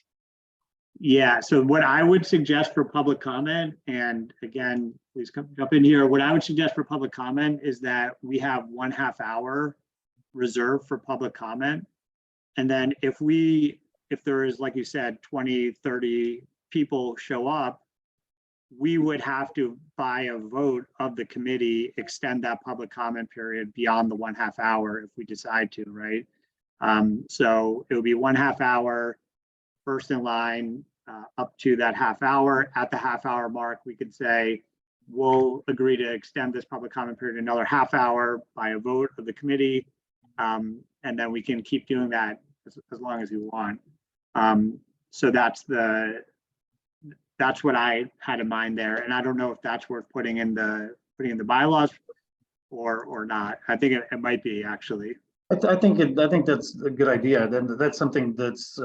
Yeah, so what I would suggest for public comment, and again, please jump in here. What I would suggest for public comment is that we have 1/2 hour reserved for public comment. And then if there is, like you said, 20, 30 people show up, we would have to, by a vote of the committee, extend that public comment period beyond the 1/2 hour if we decide to, right? So it would be 1/2 hour, first in line, up to that 1/2 hour. At the 1/2 hour mark, we could say, we'll agree to extend this public comment period another 1/2 hour by a vote of the committee. And then we can keep doing that as long as you want. So that's what I had in mind there. And I don't know if that's worth putting in the bylaws or not. I think it might be, actually. I think that's a good idea. Then that's something that's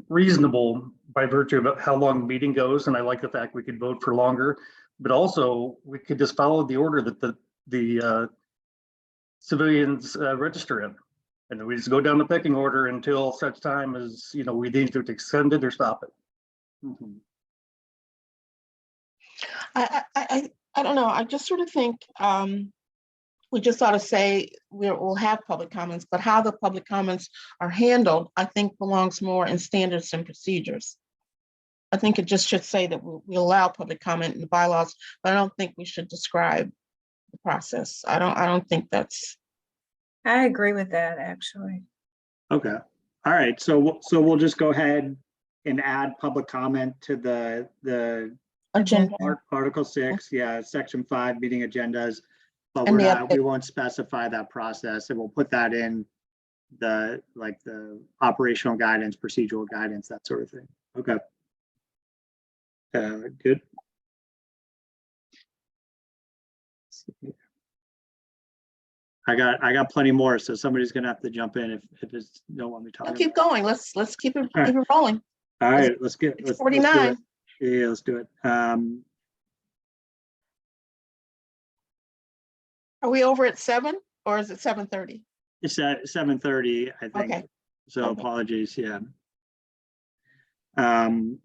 reasonable by virtue of how long the meeting goes. And I like the fact we could vote for longer, but also we could just follow the order that the civilians register in. And we just go down the pecking order until such time as, we need to extend it or stop it. Mm-hmm. I don't know. I just sort of think we just ought to say we'll have public comments, but how the public comments are handled, I think belongs more in standards and procedures. I think it just should say that we allow public comment in the bylaws, but I don't think we should describe the process. I don't think that's. I agree with that, actually. Okay. All right. So we'll just go ahead and add public comment to the Agenda. Article 6, yeah, Section 5, meeting agendas. But And we won't specify that process, and we'll put that in the operational guidance, procedural guidance, that sort of thing. Okay. Good. I got plenty more, so somebody's gonna have to jump in if it's don't want me talking. Keep going. Let's keep it rolling. All right, let's 49. Yeah, let's do it. Are we over at 7 or is it 7:30? It's at 7:30, I think. Okay. So Okay. apologies, yeah. All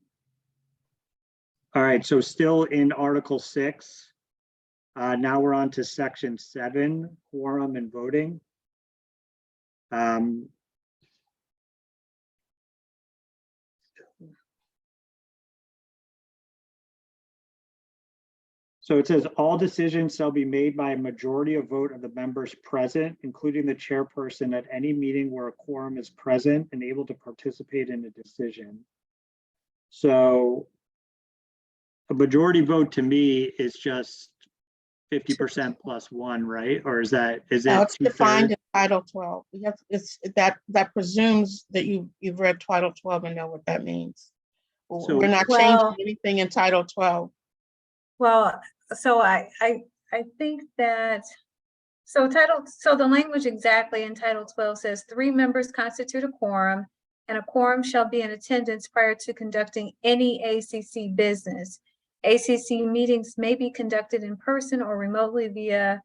right, so still in Article 6. Now we're on to Section 7, quorum and voting. So it says all decisions shall be made by a majority of vote of the members present, including the chairperson, at any meeting where a quorum is present and able to participate in a decision. So a majority vote to me is just 50% plus 1, right? Or is it? No, it's defined in Title 12. We have that presumes that you've read Title 12 and know what that means. So, we're not changing anything in Title 12. Well, so I think that so the language exactly in Title 12 says 3 members constitute a quorum, and a quorum shall be in attendance prior to conducting any ACC business. ACC meetings may be conducted in person or remotely via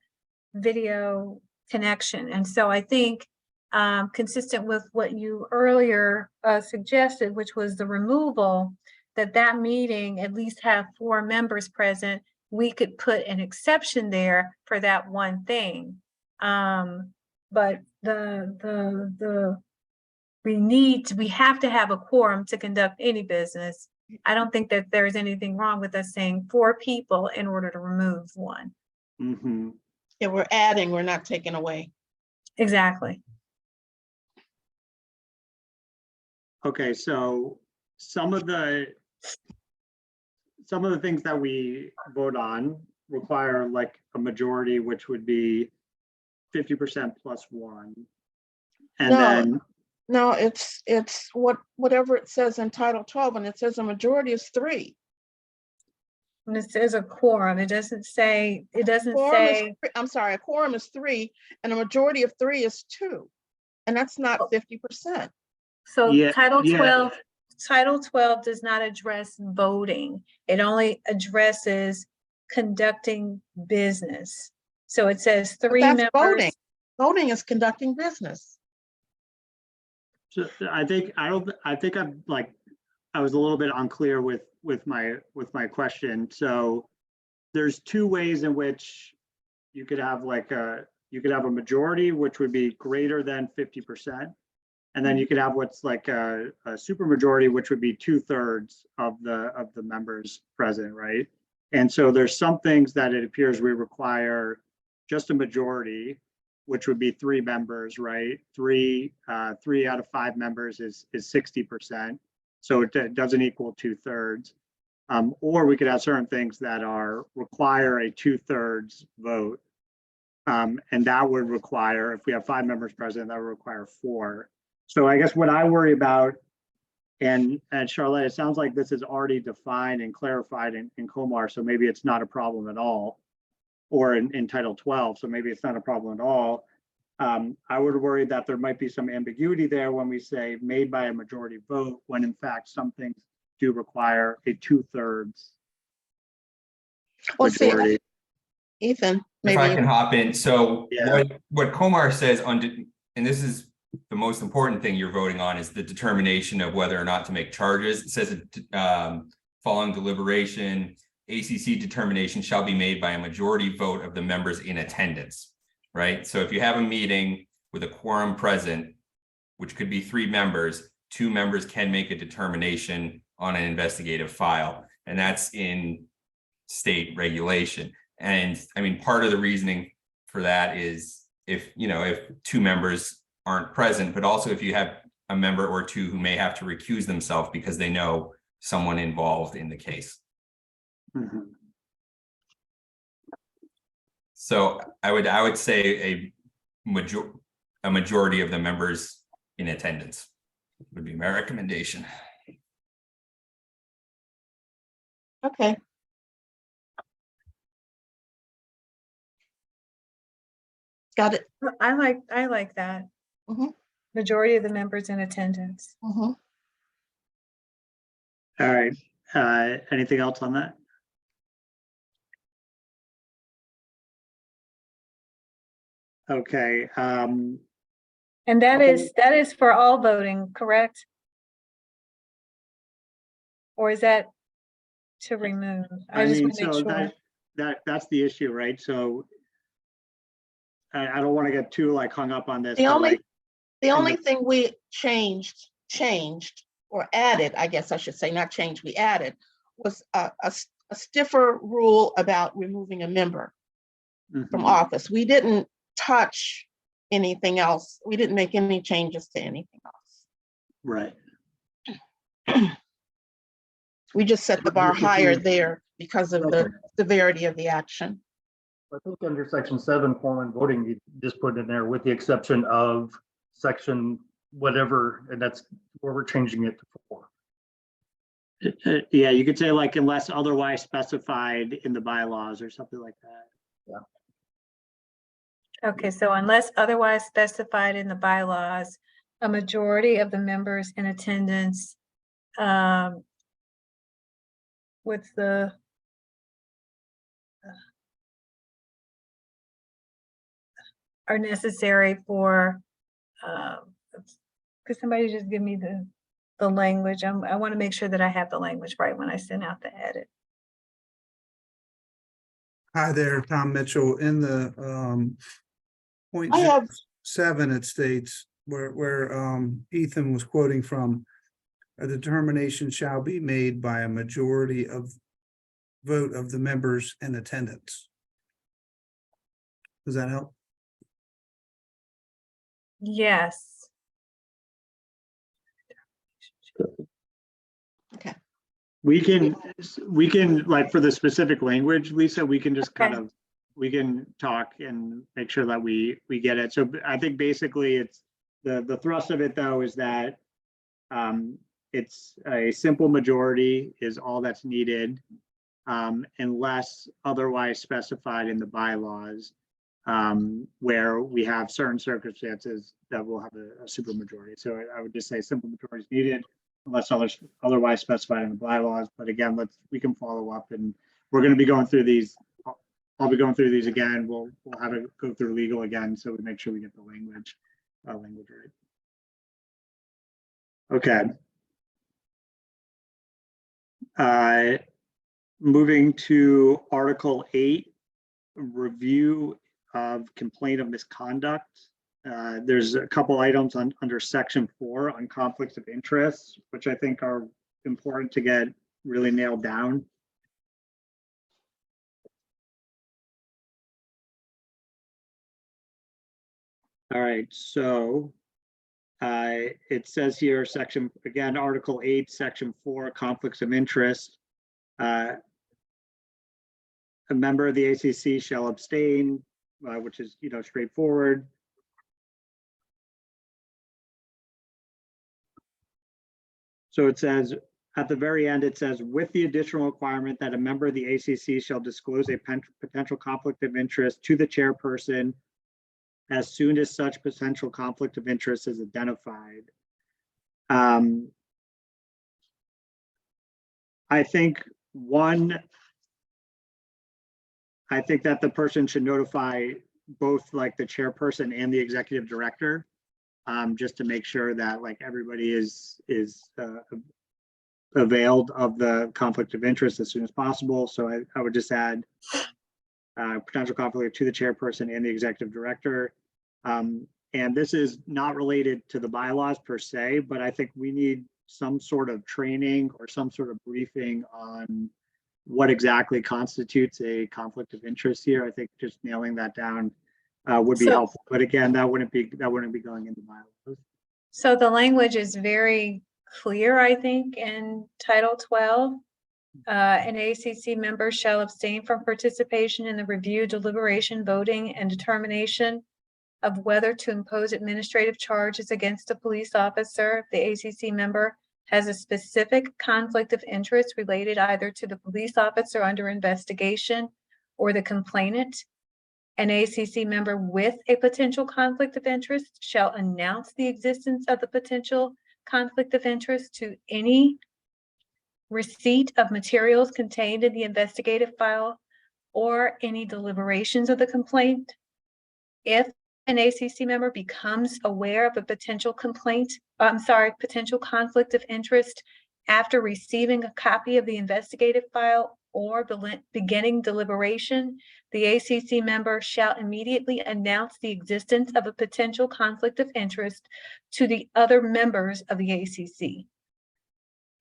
video connection. And so I think consistent with what you earlier suggested, which was the removal, that meeting at least have 4 members present, we could put an exception there for that one thing. But we have to have a quorum to conduct any business. I don't think that there's anything wrong with us saying 4 people in order to remove 1. Mm-hmm. Yeah, we're adding, we're not taking away. Exactly. Okay, so some of the things that we vote on require like a majority, which would be 50% plus 1. And then no, it's whatever it says in Title 12, and it says a majority is 3. And it says a quorum. It doesn't say, I'm sorry, a quorum is 3 and a majority of 3 is 2. And that's not 50%. so Yeah, Title yeah. 12 does not address voting. It only addresses conducting business. So it says But 3 that's members. voting. Voting is conducting business. So I think I'm like, I was a little bit unclear with my question. So there's 2 ways in which you could have a majority, which would be greater than 50%. And then you could have what's like a super majority, which would be 2/3 of the members present, right? And so there's some things that it appears we require just a majority, which would be 3 members, right? 3 out of 5 members is 60%. So it doesn't equal 2/3. Or we could have certain things that require a 2/3 vote. And that would require, if we have 5 members present, that would require 4. So I guess what I worry about, and Charlotte, it sounds like this is already defined and clarified in Comar, so maybe it's not a problem at all, or in Title 12, so maybe it's not a problem at all. I would worry that there might be some ambiguity there when we say made by a majority vote, when in fact some things do require a 2/3 Well, see, majority. Ethan, If I can maybe, hop in, so Yeah. what Comar says and this is the most important thing you're voting on, is the determination of whether or not to make charges. It says following deliberation, ACC determination shall be made by a majority vote of the members in attendance, right? So if you have a meeting with a quorum present, which could be 3 members, 2 members can make a determination on an investigative file, and that's in state regulation. And I mean, part of the reasoning for that is if 2 members aren't present, but also if you have a member or 2 who may have to recuse themselves because they know someone involved in the case. Mhm. So I would say a majority of the members in attendance would be my recommendation. okay. Got it. I like that. Mhm. Majority of the members in attendance. Mhm. All right, anything else on that? Okay, And that is for all voting, correct? Or is that to remove? I just want to make so sure. that's the issue, right? So I don't want to get too like hung up on this. The but, only, like, the only thing we changed or added, I guess I should say, not changed, we added, was a stiffer rule about removing a member from mhm. office. We didn't touch anything else. We didn't make any changes to anything else. Right. We just set the bar higher there because of the severity of the action. I think under section 7, form and voting, you just put in there with the exception of section whatever, and that's where we're changing it to 4. Yeah, you could say like unless otherwise specified in the bylaws or something like that. Okay, so unless otherwise specified in the bylaws, a majority of the members in attendance with the are necessary for could somebody just give me the language? I want to make sure that I have the language right when I send out the edit. Hi there, Tom Mitchell. In the point I have 7, it states where Ethan was quoting from, a determination shall be made by a majority of vote of the members in attendance. Does that help? Yes. Okay. We can like for the specific language, Lisa, we can just kind Okay. of, we can talk and make sure that we get it. So I think basically it's the thrust of it though is that it's a simple majority is all that's needed. unless otherwise specified in the bylaws, where we have certain circumstances that will have a supermajority. So I would just say simple majority is needed unless otherwise specified in the bylaws. But again, we can follow up, and we're going to be going through these. I'll be going through these again. We'll have it go through legal again, so we make sure we get the language right. Okay. Moving to Article 8, review of complaint of misconduct. There's a couple items under Section 4 on conflicts of interest, which I think are important to get really nailed down. All right, so it says here, Article 8, Section 4, conflicts of interest. A member of the ACC shall abstain, which is, straightforward. So it says, at the very end, it says, with the additional requirement that a member of the ACC shall disclose a potential conflict of interest to the chairperson as soon as such potential conflict of interest is identified. I think that the person should notify both like the chairperson and the executive director, just to make sure that like everybody is availed of the conflict of interest as soon as possible. So I would just add potential conflict to the chairperson and the executive director. And this is not related to the bylaws per se, but I think we need some sort of training or some sort of briefing on what exactly constitutes a conflict of interest here. I think just nailing that down would be helpful. But again, that wouldn't be going into bylaws. So the language is very clear, I think, in Title 12. An ACC member shall abstain from participation in the review, deliberation, voting, and determination of whether to impose administrative charges against a police officer. The ACC member has a specific conflict of interest related either to the police officer under investigation or the complainant. An ACC member with a potential conflict of interest shall announce the existence of the potential conflict of interest to any receipt of materials contained in the investigative file or any deliberations of the complaint. If an ACC member becomes aware of a potential conflict of interest after receiving a copy of the investigative file or beginning deliberation, the ACC member shall immediately announce the existence of a potential conflict of interest to the other members of the ACC.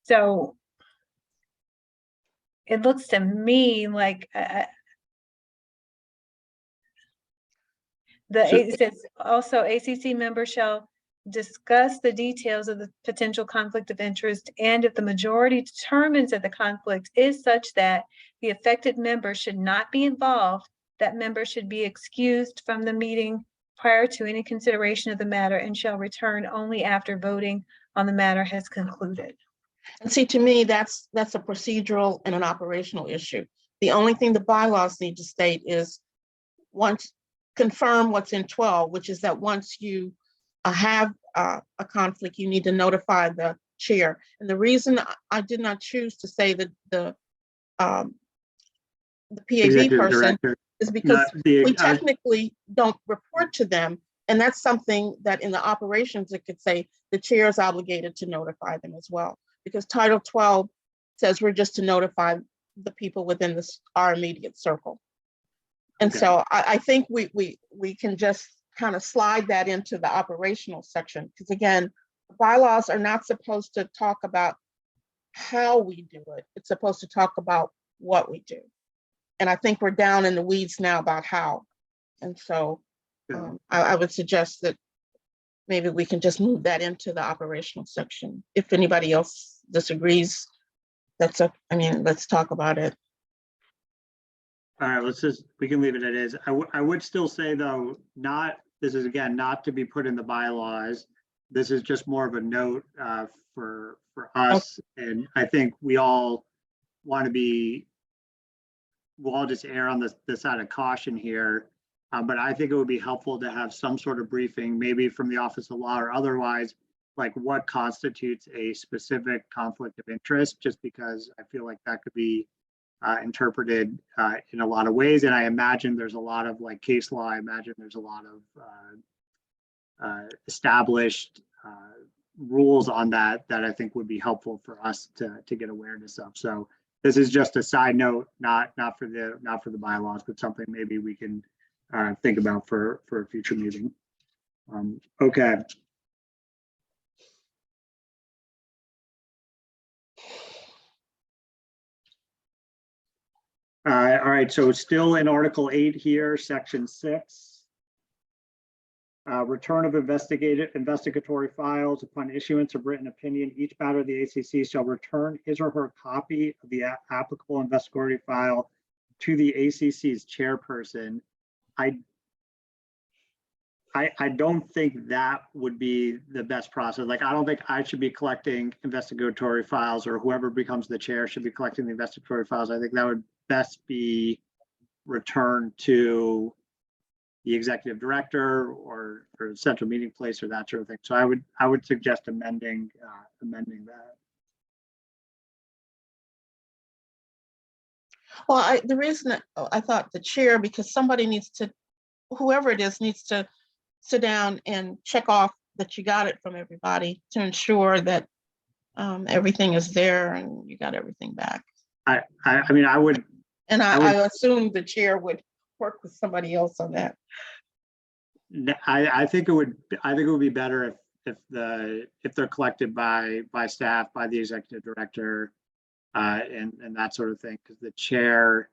So it looks it says also ACC members shall discuss the details of the potential conflict of interest, and if the majority determines that the conflict is such that the affected member should not be involved, that member should be excused from the meeting prior to any consideration of the matter and shall return only after voting on the matter has concluded. And see, to me, that's a procedural and an operational issue. The only thing the bylaws need to state is confirm what's in 12, which is that once you have a conflict, you need to notify the chair. And the reason I did not choose to say that the PAB person is because we technically don't report to them. And that's something that in the operations, it could say the chair is obligated to notify them as well. Because Title 12 says we're just to notify the people within our immediate circle. And so I think we can just kind of slide that into the operational section. Because again, bylaws are not supposed to talk about how we do it. It's supposed to talk about what we do. And I think we're down in the weeds now about how. And so I would suggest that maybe we can just move that into the operational section. If anybody else disagrees, let's talk about it. All right, we can leave it as is. I would still say though, this is again, not to be put in the bylaws. This is just more of a note for us. Okay. And I think we all want to be we'll all just err on the side of caution here. But I think it would be helpful to have some sort of briefing, maybe from the Office of Law or otherwise, like what constitutes a specific conflict of interest, just because I feel like that could be interpreted in a lot of ways. And I imagine there's a lot of like case law. I imagine there's a lot of established rules on that I think would be helpful for us to get awareness of. So this is just a side note, not for the bylaws, but something maybe we can think about for a future meeting. Okay. All right, so still in Article 8 here, Section 6. Return of investigatory files upon issuance of written opinion. Each matter of the ACC shall return his or her copy of the applicable investigatory file to the ACC's chairperson. I don't think that would be the best process. Like, I don't think I should be collecting investigatory files, or whoever becomes the chair should be collecting the investigatory files. I think that would best be returned to the executive director or central meeting place or that sort of thing. So I would suggest amending that. Well, the reason that I thought the chair, because somebody needs to, whoever it is, needs to sit down and check off that you got it from everybody to ensure that everything is there and you got everything back. I mean, I would. And I assume the chair would work with somebody else on that. I think it would be better if they're collected by staff, by the executive director, and that sort of thing, because the chair.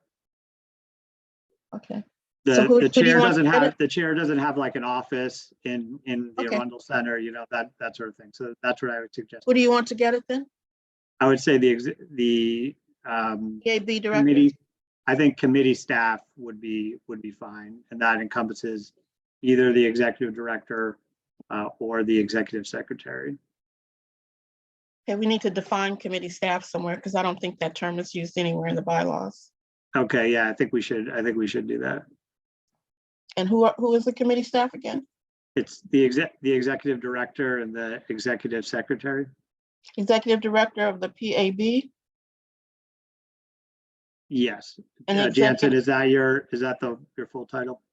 Okay. The chair doesn't have like an office in the Arundel Center, you know, that sort of thing. So that's what I would suggest. Who do you want to get it then? I would say the PAB director. committee. I think committee staff would be fine, and that encompasses either the executive director or the executive secretary. Okay, we need to define committee staff somewhere, because I don't think that term is used anywhere in the bylaws. Okay, yeah, I think we should do that. And who is the committee staff again? It's the executive director and the executive secretary. Executive director of the PAB. Yes. And Jansen, is that your full title?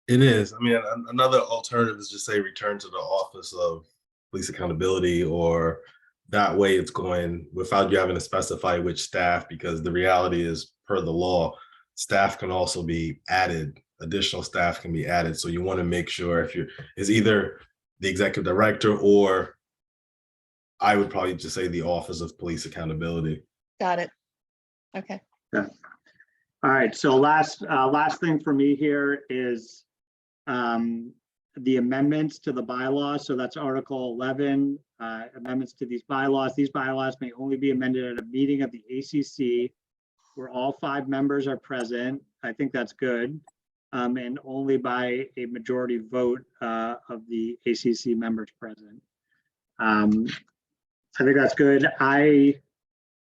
It is. I mean, another alternative is just say return to the Office of Police Accountability, or that way it's going without you having to specify which staff, because the reality is, per the law, staff can also be added. Additional staff can be added. So you want to make sure is either the executive director, or I would probably just say the Office of Police Accountability. Got it. Okay. Yeah. All right. So last thing for me here is the amendments to the bylaws. So that's Article 11, amendments to these bylaws. These bylaws may only be amended at a meeting of the ACC where all 5 members are present. I think that's good. And only by a majority vote of the ACC members present. I think that's good.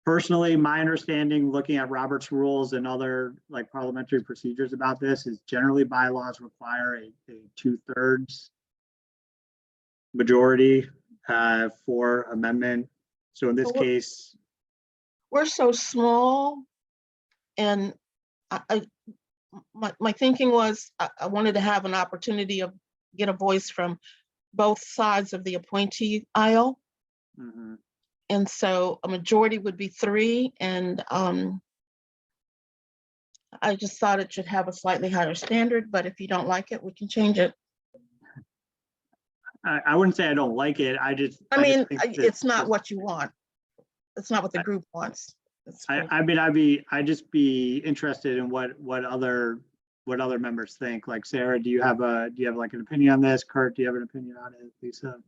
Personally, my understanding, looking at Robert's rules and other like parliamentary procedures about this, is generally bylaws require a 2/3 majority for amendment. So in this case, we're so small, and my thinking was I wanted to have an opportunity of get a voice from both sides of the appointee aisle. Mm-hmm. And so a majority would be 3, and I just thought it should have a slightly higher standard, but if you don't like it, we can change it. I wouldn't say I don't like it. It's not what you want. It's not what the group wants. I'd just be interested in what other members think. Like, Sarah, do you have like an opinion on this? Kurt, do you have an opinion on it? Lisa?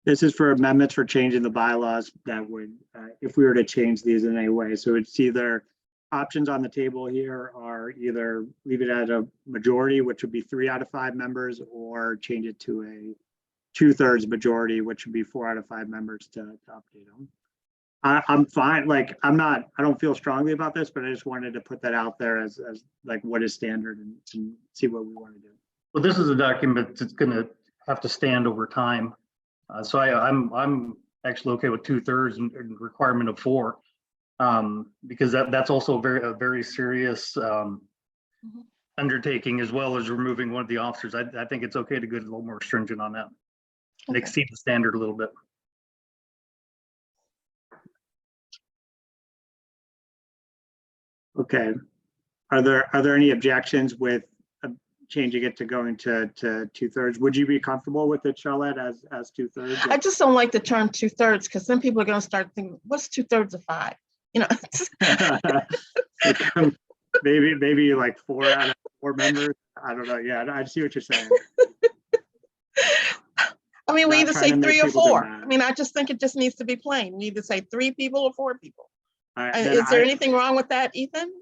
This is for amendments for changing the bylaws that would, if we were to change these in any way. So it's either options on the table here are either leave it at a majority, which would be 3 out of 5 members, or change it to a 2/3 majority, which would be 4 out of 5 members to update them. I'm fine. Like, I don't feel strongly about this, but I just wanted to put that out there as like what is standard and see what we want to do. Well, this is a document that's going to have to stand over time. So I'm actually okay with 2/3 and requirement of 4. Because that's also a very serious undertaking, as well as removing one of the officers. I think it's okay to go a little more stringent on that and exceed the standard a little bit. Okay. Are there any objections with changing it to going to 2/3? Would you be comfortable with it, Charlotte, as 2/3? I just don't like the term 2/3 because then people are going to start thinking, what's 2/3 of 5? You know, maybe like 4 out of 4 members. I don't know. Yeah, I see what you're saying. I mean, we Not either trying say to make 3 or people do 4. math. I mean, I just think it just needs to be plain. We either say 3 people or 4 people. All right, And then is there anything wrong with that, Ethan?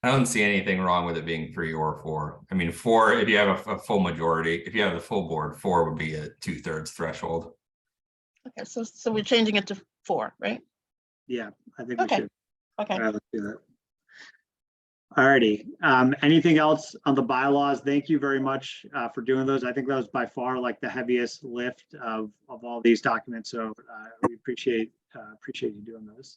I don't see anything wrong with it being 3 or 4. I mean, 4, if you have a full majority, if you have the full board, 4 would be a 2/3 threshold. Okay, so we're changing it to 4, right? Yeah, I think we Okay. should. Okay. All right, let's do that. All righty. Anything else on the bylaws? Thank you very much for doing those. I think that was by far like the heaviest lift of all these documents. So we appreciate you doing those.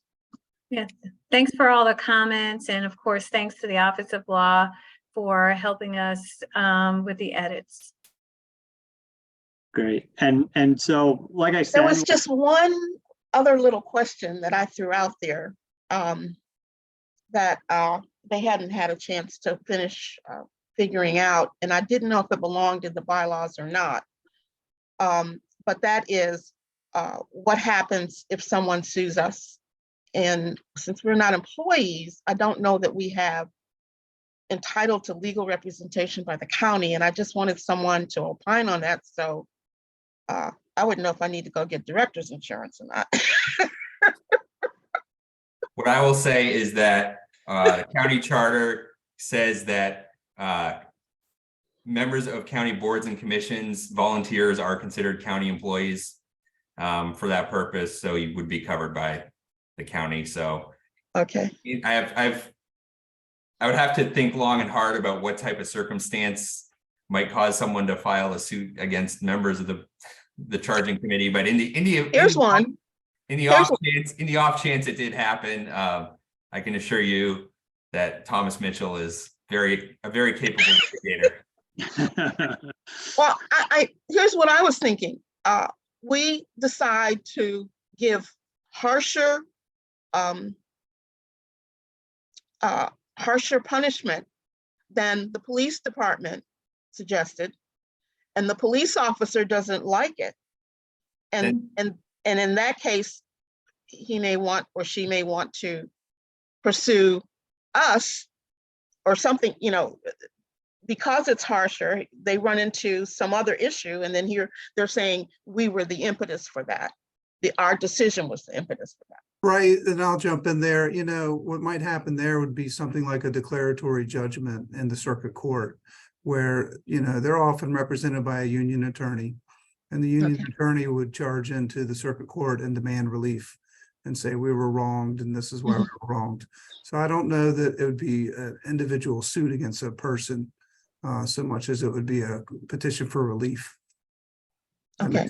Yes, thanks for all the comments. And of course, thanks to the Office of Law for helping us with the edits. Great. And so, like I said, There was just one other little question that I threw out there that they hadn't had a chance to finish figuring out, and I didn't know if it belonged in the bylaws or not. But that is what happens if someone sues us. And since we're not employees, I don't know that we have entitled to legal representation by the county. And I just wanted someone to opine on that. So I wouldn't know if I need to go get director's insurance or not. What I will say is that the county charter says that members of county boards and commissions, volunteers are considered county employees for that purpose. So you would be covered by the county. So Okay. I would have to think long and hard about what type of circumstance might cause someone to file a suit against members of the charging committee. But in the off chance it did happen, I can assure you that Thomas Mitchell is a very capable litigator. Well, I here's what I was thinking. We decide to give harsher punishment than the police department suggested, and the police officer doesn't like it. And in that case, he may want or she may want to pursue us or something, you know, because it's harsher, they run into some other issue. And then here they're saying we were the impetus for that. Our decision was the impetus for that. Right, and I'll jump in there. You know, what might happen there would be something like a declaratory judgment in the circuit court, where, you know, they're often represented by a union attorney, and the union attorney would charge into the circuit court and demand relief and say we were wronged and this is why we were wronged. So I don't know that it would be an individual suit against a person so much as it would be a petition for relief. Okay.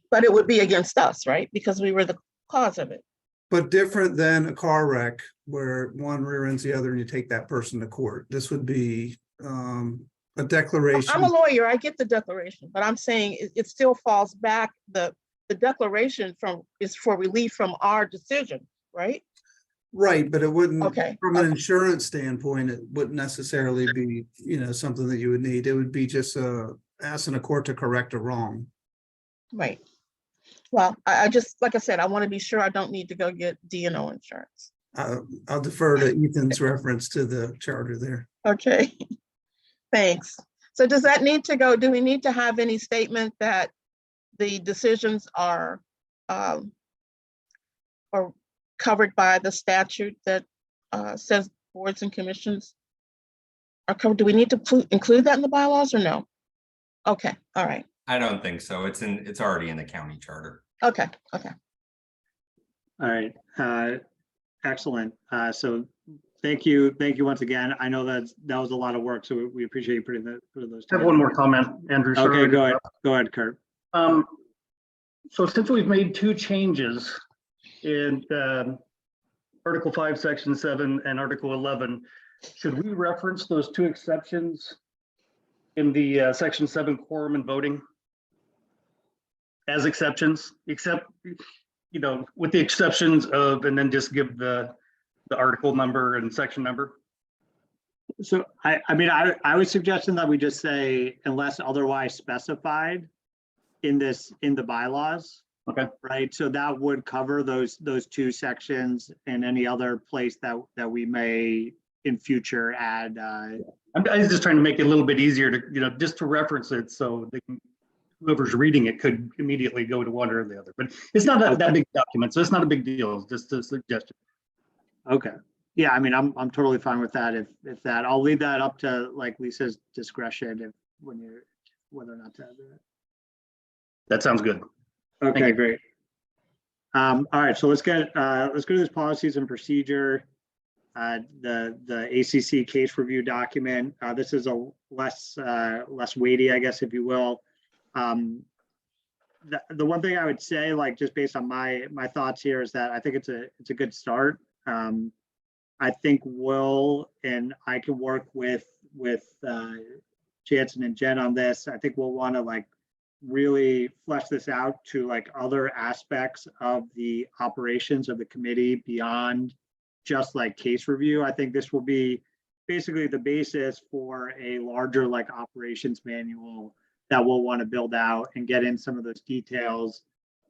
But it would be against us, right? Because we were the cause of it. But different than a car wreck where one rear ends the other and you take that person to court. This would be a declaration. I'm a lawyer, I get the declaration, but I'm saying it still falls back. The declaration is for relief from our decision, right? Right, but it wouldn't, Okay. from an insurance standpoint, it wouldn't necessarily be, you know, something that you would need. It would be just asking a court to correct a wrong. Right. Well, I just, like I said, I want to be sure I don't need to go get D&O insurance. I'll defer to Ethan's reference to the charter there. Okay, thanks. So does that need to go, do we need to have any statement that the decisions are covered by the statute that says boards and commissions are covered? Do we need to include that in the bylaws or no? Okay, all right. I don't think so. It's already in the county charter. Okay, okay. All right, excellent. So thank you once again. I know that was a lot of work, so we appreciate you putting those I have together. one more comment, Andrew. Okay, sorry. go ahead, Kurt. So since we've made two changes in Article 5, Section 7 and Article 11, should we reference those two exceptions in the Section 7 quorum and voting as exceptions, except, you know, with the exceptions of, and then just give the article number and section number? So I mean, I was suggesting that we just say unless otherwise specified in the bylaws. Okay. Right, so that would cover those two sections and any other place that we may in future add. I was just trying to make it a little bit easier to, you know, just to reference it so they can, whoever's reading it could immediately go to one or the other. But it's not that big document, so it's not a big deal. It's just a suggestion. Okay. Yeah, I mean, I'm totally fine with that. If that, I'll leave that up to like Lisa's discretion whether or not to add that. That sounds good. Okay, great. All right, so let's go to this policies and procedure. The ACC case review document. This is a less weighty, I guess, if you will. The one thing I would say, like just based on my thoughts here, is that I think it's a good start. I think Will and I can work with Jansen and Jen on this. I think we'll want to like really flesh this out to like other aspects of the operations of the committee beyond just like case review. I think this will be basically the basis for a larger like operations manual that we'll want to build out and get in some of those details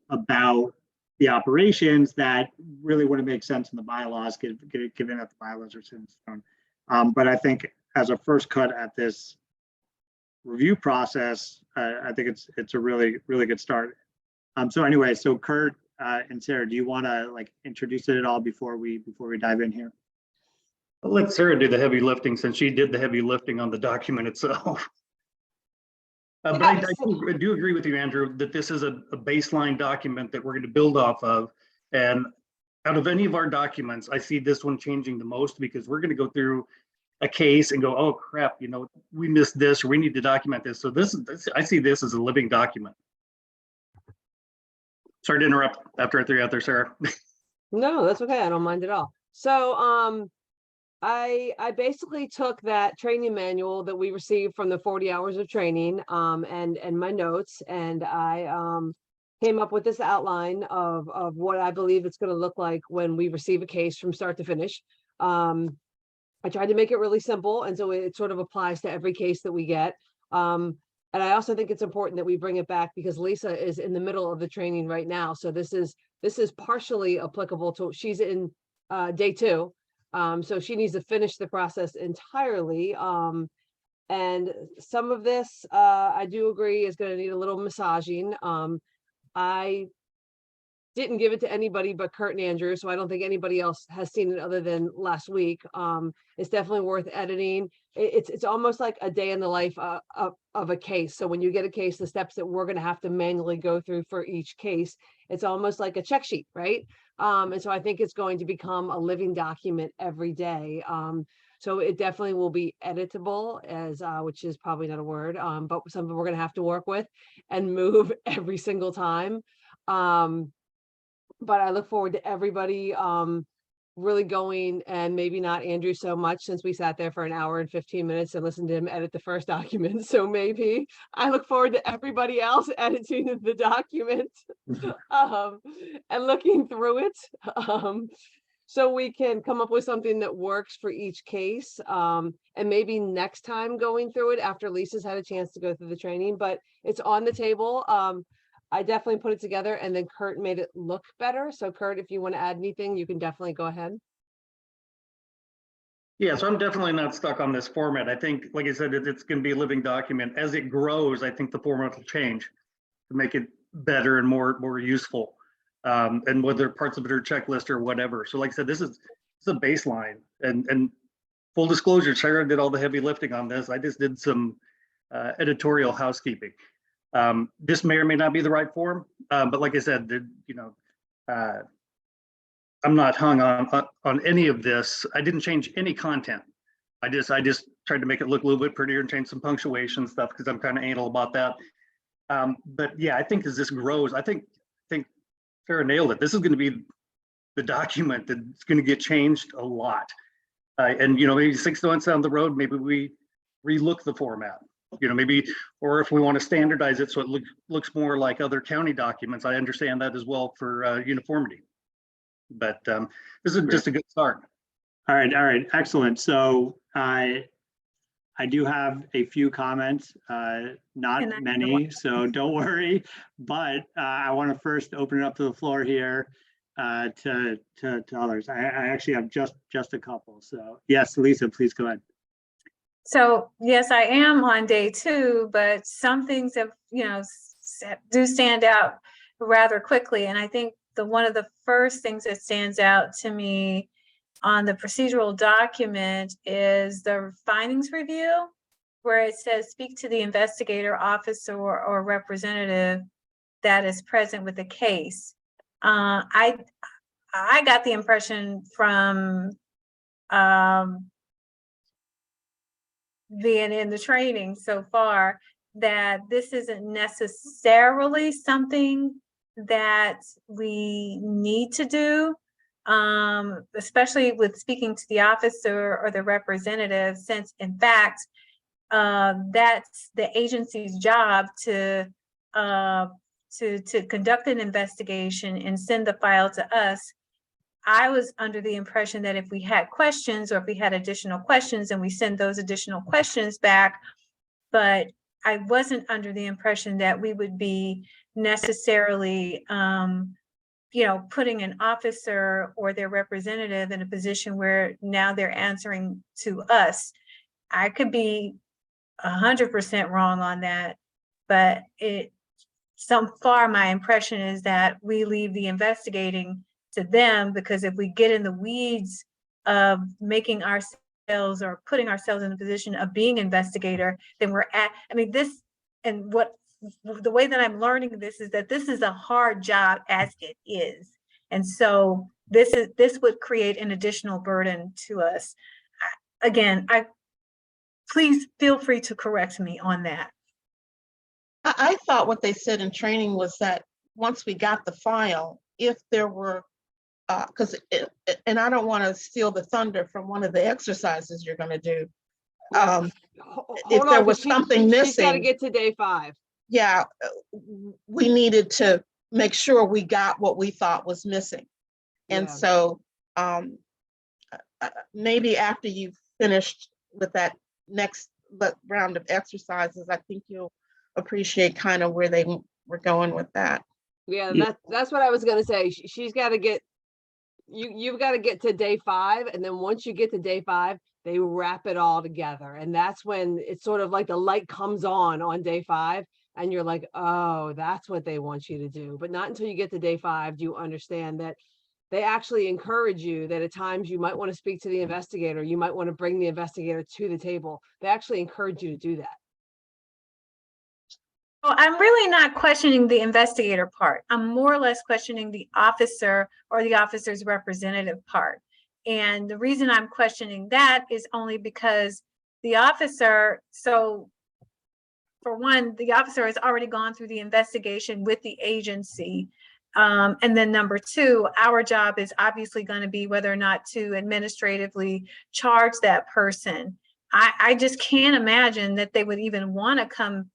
about the operations that really wouldn't make sense in the bylaws, given that the bylaws are set in stone. But I think as a first cut at this review process, I think it's a really good start. So anyway, so Kurt and Sarah, do you want to like introduce it at all before we dive in here? I'll let Sarah do the heavy lifting since she did the heavy lifting on the document itself. But I do agree with you, Andrew, that this is a baseline document that we're going to build off of. And out of any of our documents, I see this one changing the most because we're going to go through a case and go, oh crap, you know, we missed this, or we need to document this. So this I see this as a living document. Sorry to interrupt after I threw you out there, Sarah. No, that's okay. I don't mind at all. So I basically took that training manual that we received from the 40 hours of training and my notes, and I came up with this outline of what I believe it's going to look like when we receive a case from start to finish. I tried to make it really simple, and so it sort of applies to every case that we get. And I also think it's important that we bring it back because Lisa is in the middle of the training right now. So this is partially applicable to, she's in day 2. So she needs to finish the process entirely. And some of this, I do agree, is going to need a little massaging. I didn't give it to anybody but Kurt and Andrew, so I don't think anybody else has seen it other than last week. It's definitely worth editing. It's almost like a day in the life of a case. So when you get a case, the steps that we're going to have to manually go through for each case, it's almost like a check sheet, right? And so I think it's going to become a living document every day. So it definitely will be editable, as which is probably not a word, but something we're going to have to work with and move every single time. But I look forward to everybody really going, and maybe not Andrew so much, since we sat there for an hour and 15 minutes and listened to him edit the first document. So maybe I look forward to everybody else editing the document and looking through it. So we can come up with something that works for each case. And maybe next time going through it after Lisa's had a chance to go through the training, but it's on the table. I definitely put it together, and then Kurt made it look better. So Kurt, if you want to add anything, you can definitely go ahead. Yeah, so I'm definitely not stuck on this format. I think, like I said, it's going to be a living document. As it grows, I think the format will change to make it better and more useful. And whether parts of it are checklist or whatever. So like I said, this is a baseline. And full disclosure, Sarah did all the heavy lifting on this. I just did some editorial housekeeping. This may or may not be the right form, but like I said, I'm not hung on any of this. I didn't change any content. I just tried to make it look a little bit prettier and change some punctuation stuff because I'm kind of anal about that. But yeah, I think as this grows, I think Farrah nailed it. This is going to be the document that's going to get changed a lot. And maybe 6 months down the road, maybe we relook the format. Maybe, or if we want to standardize it so it looks more like other county documents. I understand that as well for uniformity. But this is just a good start. All right, excellent. So I do have a few comments, not many, so don't worry. But I want to first open it up to the floor here to others. I actually have just a couple. So yes, Lisa, please go ahead. So yes, I am on day 2, but some things have, do stand out rather quickly. And I think one of the first things that stands out to me on the procedural document is the findings review, where it says speak to the investigator, officer, or representative that is present with the case. I got the impression from being in the training so far that this isn't necessarily something that we need to do, especially with speaking to the officer or the representative, since in fact that's the agency's job to conduct an investigation and send the file to us. I was under the impression that if we had questions or if we had additional questions, and we send those additional questions back, but I wasn't under the impression that we would be necessarily, putting an officer or their representative in a position where now they're answering to us. I could be 100% wrong on that, but so far my impression is that we leave the investigating to them, because if we get in the weeds of making ourselves or putting ourselves in the position of being investigator, then the way that I'm learning this is that this is a hard job as it is. And so this would create an additional burden to us. Please feel free to correct me on that. I thought what they said in training was that once we got the file, if there were, and I don't want to steal the thunder from one of the exercises you're going to do. If there was something missing, she's got to get to day 5. Yeah, we needed to make sure we got what we thought was missing. And so maybe after you've finished with that next round of exercises, I think you'll appreciate kind of where they were going with that. Yeah, that's what I was going to say. She's got to get, you've got to get to day 5. And then once you get to day 5, they wrap it all together. And that's when it's sort of like the light comes on day 5. And you're like, oh, that's what they want you to do. But not until you get to day 5 do you understand that they actually encourage you that at times you might want to speak to the investigator. You might want to bring the investigator to the table. They actually encourage you to do that. Well, I'm really not questioning the investigator part. I'm more or less questioning the officer or the officer's representative part. And the reason I'm questioning that is only because the officer, for one, the officer has already gone through the investigation with the agency. And then number 2, our job is obviously going to be whether or not to administratively charge that person. I just can't imagine that they would even want to come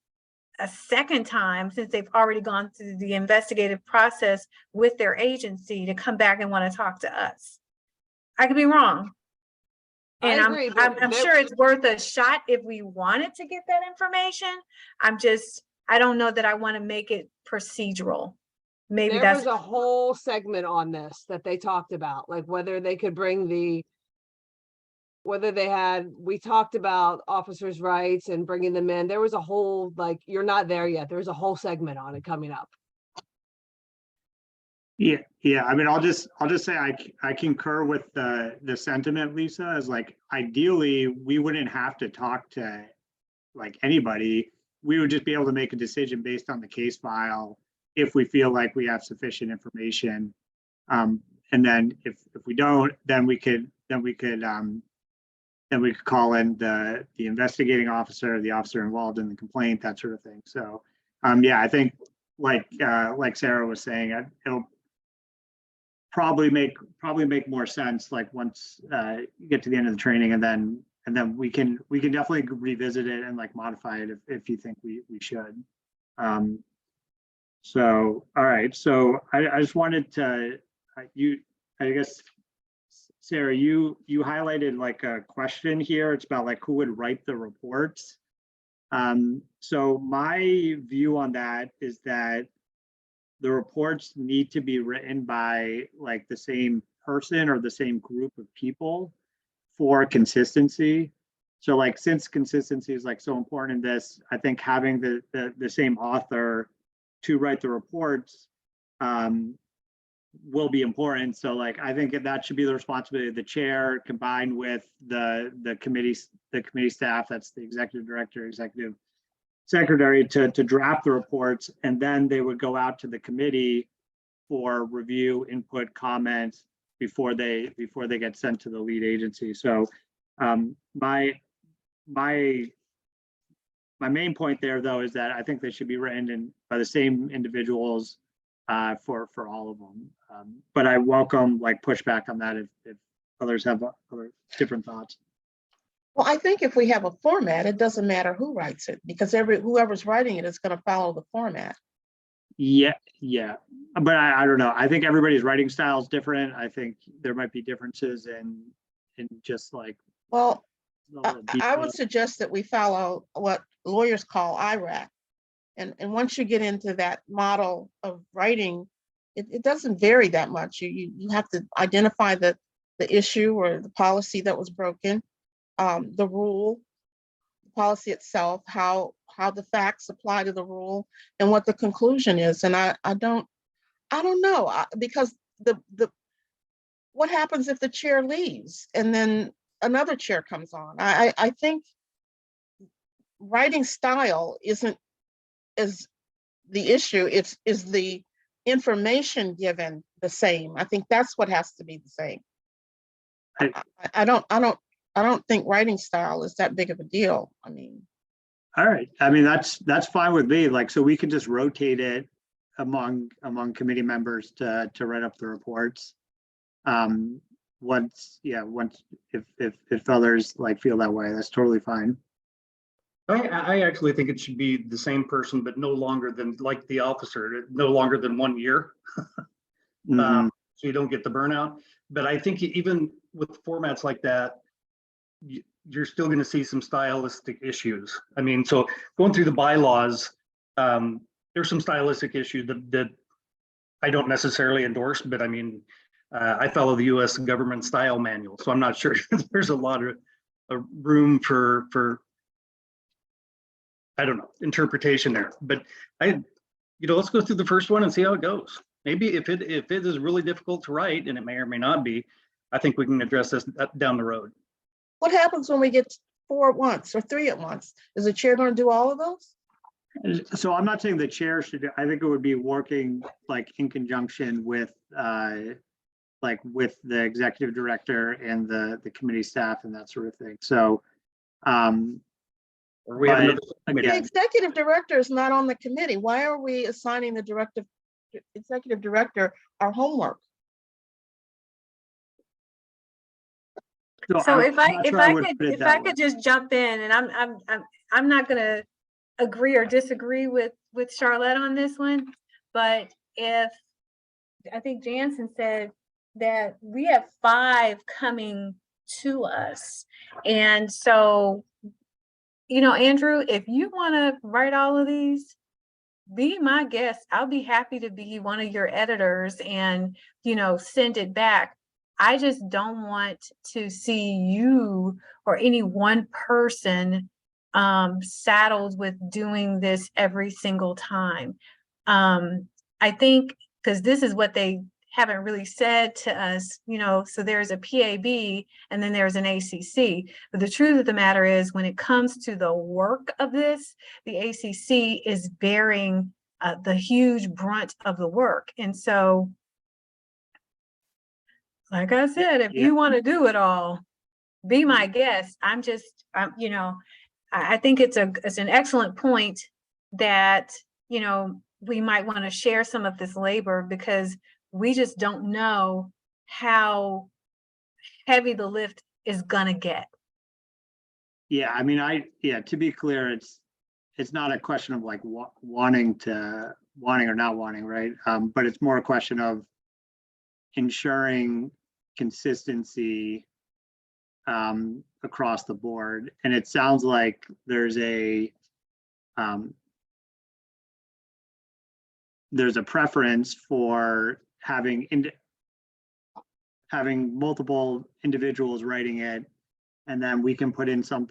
a second time, since they've already gone through the investigative process with their agency, to come back and want to talk to us. I could be wrong. And I'm sure it's worth a shot if we wanted to get that information. I don't know that I want to make it procedoral. Maybe there was a whole segment on this that they talked about, like whether they could bring we talked about officers' rights and bringing them in. There was a whole, you're not there yet. There's a whole segment on it coming up. Yeah. I mean, I'll just say I concur with the sentiment, Lisa, is like, ideally we wouldn't have to talk to anybody. we would just be able to make a decision based on the case file if we feel like we have sufficient information. And then if we don't, then we could call in the investigating officer, the officer involved in the complaint, that sort of thing. So yeah, I think like Sarah was saying, it'll probably make more sense like once you get to the end of the training, and then we can definitely revisit it and like modify it if you think we should. So all right, so I just wanted to I guess Sarah, you highlighted like a question here. It's about like who would write the reports. So my view on that is that the reports need to be written by like the same person or the same group of people for consistency. So like, since consistency is like so important in this, I think having the same author to write the reports will be important. So like, I think that should be the responsibility of the chair combined with the committee staff, that's the executive director, executive secretary, to draft the reports, and then they would go out to the committee for review, input, comments before they get sent to the lead agency. So my main point there though is that I think they should be written by the same individuals for all of them. But I welcome like pushback on that if others have other different thoughts. Well, I think if we have a format, it doesn't matter who writes it, because whoever's writing it is going to follow the format. Yeah, but I don't know. I think everybody's writing style is different. I think there might be differences in just like. Well, I would suggest that we follow what lawyers call IRAC, and once you get into that model of writing, it doesn't vary that much. You have to identify the issue or the policy that was broken. The rule, the policy itself, how the facts apply to the rule, and what the conclusion is. And I don't know, because what happens if the chair leaves and then another chair comes on? I think writing style isn't is the issue. Is the information given the same? I think that's what has to be the same. I don't think writing style is that big of a deal. I mean. All right. I mean, that's fine with me. Like, so we can just rotate it among committee members to write up the reports. Once if others like feel that way, that's totally fine. I actually think it should be the same person, but no longer than, like the officer, no longer than 1 year. So you don't get the burnout. But I think even with formats like that, you're still going to see some stylistic issues. I mean, so going through the bylaws, there's some stylistic issues that I don't necessarily endorse, but I mean, I follow the US government style manual, so I'm not sure there's a lot of room for I don't know, interpretation there. But let's go through the first one and see how it goes. Maybe if it is really difficult to write, and it may or may not be, I think we can address this down the road. What happens when we get 4 at once or 3 at once? Is the chair going to do all of those? So I'm not saying the chair should. I think it would be working like in conjunction with with the executive director and the committee staff and that sort of thing. So or we have another the executive director is not on the committee. Why are we assigning the executive director our homework? So if I could just jump in, and I'm not gonna agree or disagree with Charlotte on this one, but if I think Jansen said that we have 5 coming to us, and so Andrew, if you want to write all of these, be my guest. I'll be happy to be one of your editors and send it back. I just don't want to see you or any one person saddled with doing this every single time. I think because this is what they haven't really said to us, you know, so there's a PAB and then there's an ACC. But the truth of the matter is, when it comes to the work of this, the ACC is bearing the huge brunt of the work. And so, like I said, if you want to do it all, be my guest. You know, I think it's an excellent point that, you know, we might want to share some of this labor, because we just don't know how heavy the lift is gonna get. Yeah, I mean, to be clear, it's not a question of like wanting or not wanting, right? But it's more a question of ensuring consistency across the board. And it sounds like there's a preference for having multiple individuals writing it, and then we can put in some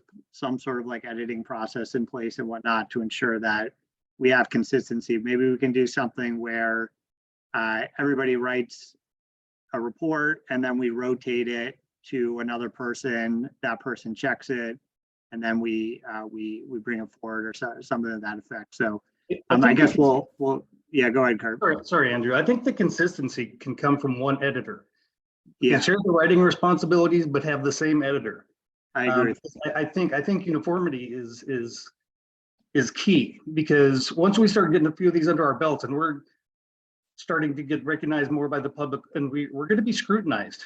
sort of like editing process in place and whatnot to ensure that we have consistency. Maybe we can do something where everybody writes a report and then we rotate it to another person, that person checks it, and then we bring it forward, or something to that effect. So I guess we'll yeah, go ahead, Kurt. Sorry, Andrew. I think the consistency can come from one editor. Yeah, share the writing responsibilities, but have the same editor. I agree. I think uniformity is key, because once we start getting a few of these under our belts and we're starting to get recognized more by the public, and we're going to be scrutinized.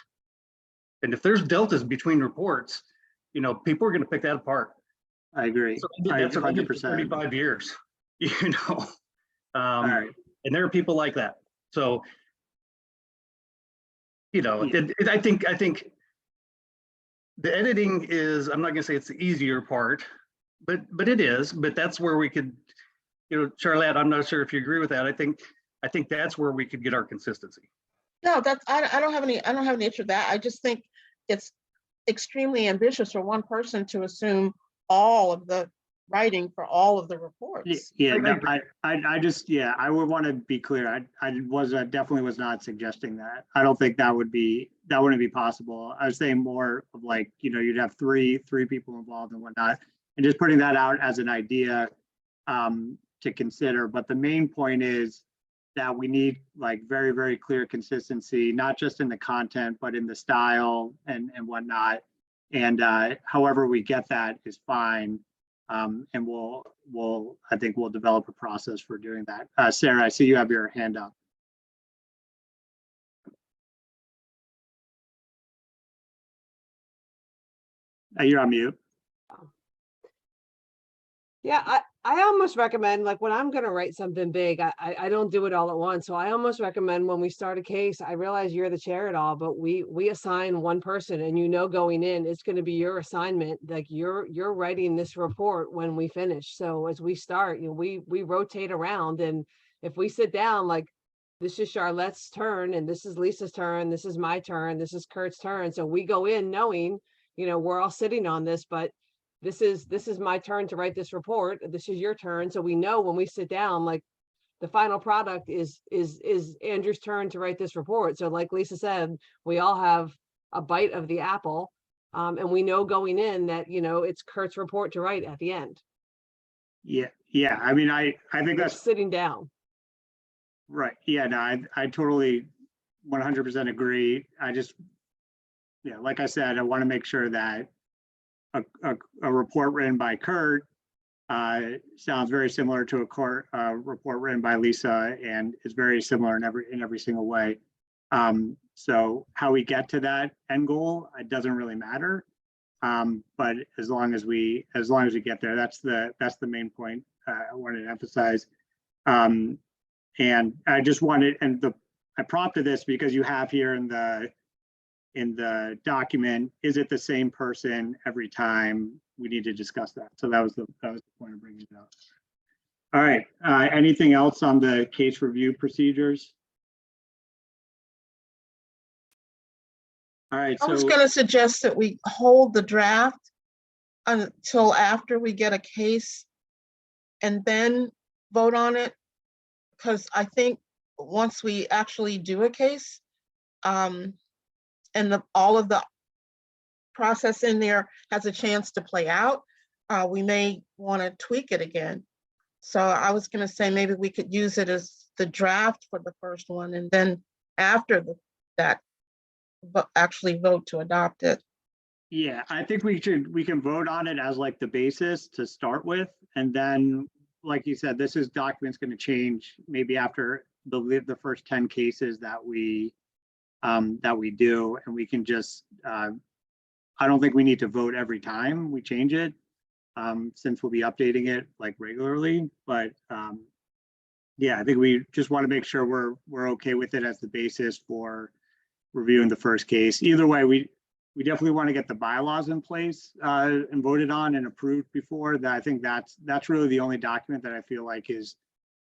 And if there's deltas between reports, you know, people are going to pick that apart. I agree. So that's 100%. 35 years, you know. All right. And there are people like that. So, you know, I think the editing is, I'm not going to say it's the easier part, but it is. But that's where we could, you know, Charlotte, I'm not sure if you agree with that. I think that's where we could get our consistency. No, I don't have any issue with that. I just think it's extremely ambitious for one person to assume all of the writing for all of the reports. Yeah, no, I would want to be clear. I definitely was not suggesting that. I don't think that wouldn't be possible. I was saying more of like, you know, you'd have three people involved and whatnot, and just putting that out as an idea to consider. But the main point is that we need like very, very clear consistency, not just in the content, but in the style and whatnot. And however we get that is fine. And I think we'll develop a process for doing that. Sarah, I see you have your hand up. You're on mute. Yeah, I almost recommend, like, when I'm going to write something big, I don't do it all at once. So I almost recommend, when we start a case, I realize you're the chair at all, but we assign one person, and, you know, going in, it's going to be your assignment. Like, you're writing this report when we finish. So as we start, you know, we rotate around, and if we sit down, like, this is Charlotte's turn, and this is Lisa's turn, this is my turn, this is Kurt's turn. So we go in knowing, you know, we're all sitting on this, but this is my turn to write this report. This is your turn. So we know when we sit down, like, the final product is Andrew's turn to write this report. So like Lisa said, we all have a bite of the apple, and we know going in that, you know, it's Kurt's report to write at the end. Yeah. I mean, I think that's sitting down. Right. Yeah, no, I totally 100% agree. I just, yeah, like I said, I want to make sure that a report written by Kurt sounds very similar to a report written by Lisa, and is very similar in every single way. So how we get to that end goal, it doesn't really matter. But as long as we get there, that's the main point I wanted to emphasize. And I just wanted, I prompted this because you have here in the document, is it the same person every time? We need to discuss that. So that was the point of bringing it up. All right. Anything else on the case review procedures? All right. I was going to suggest that we hold the draft until after we get a case and then vote on it, because I think once we actually do a case, and all of the process in there has a chance to play out, we may want to tweak it again. So I was going to say maybe we could use it as the draft for the first one, and then after that, actually vote to adopt it. Yeah, I think we can vote on it as like the basis to start with. And then, like you said, this document's going to change maybe after the first 10 cases that we do, and we can just, I don't think we need to vote every time we change it, since we'll be updating it like regularly. But yeah, I think we just want to make sure we're okay with it as the basis for reviewing the first case. Either way, we definitely want to get the bylaws in place and voted on and approved before that. I think that's really the only document that I feel like is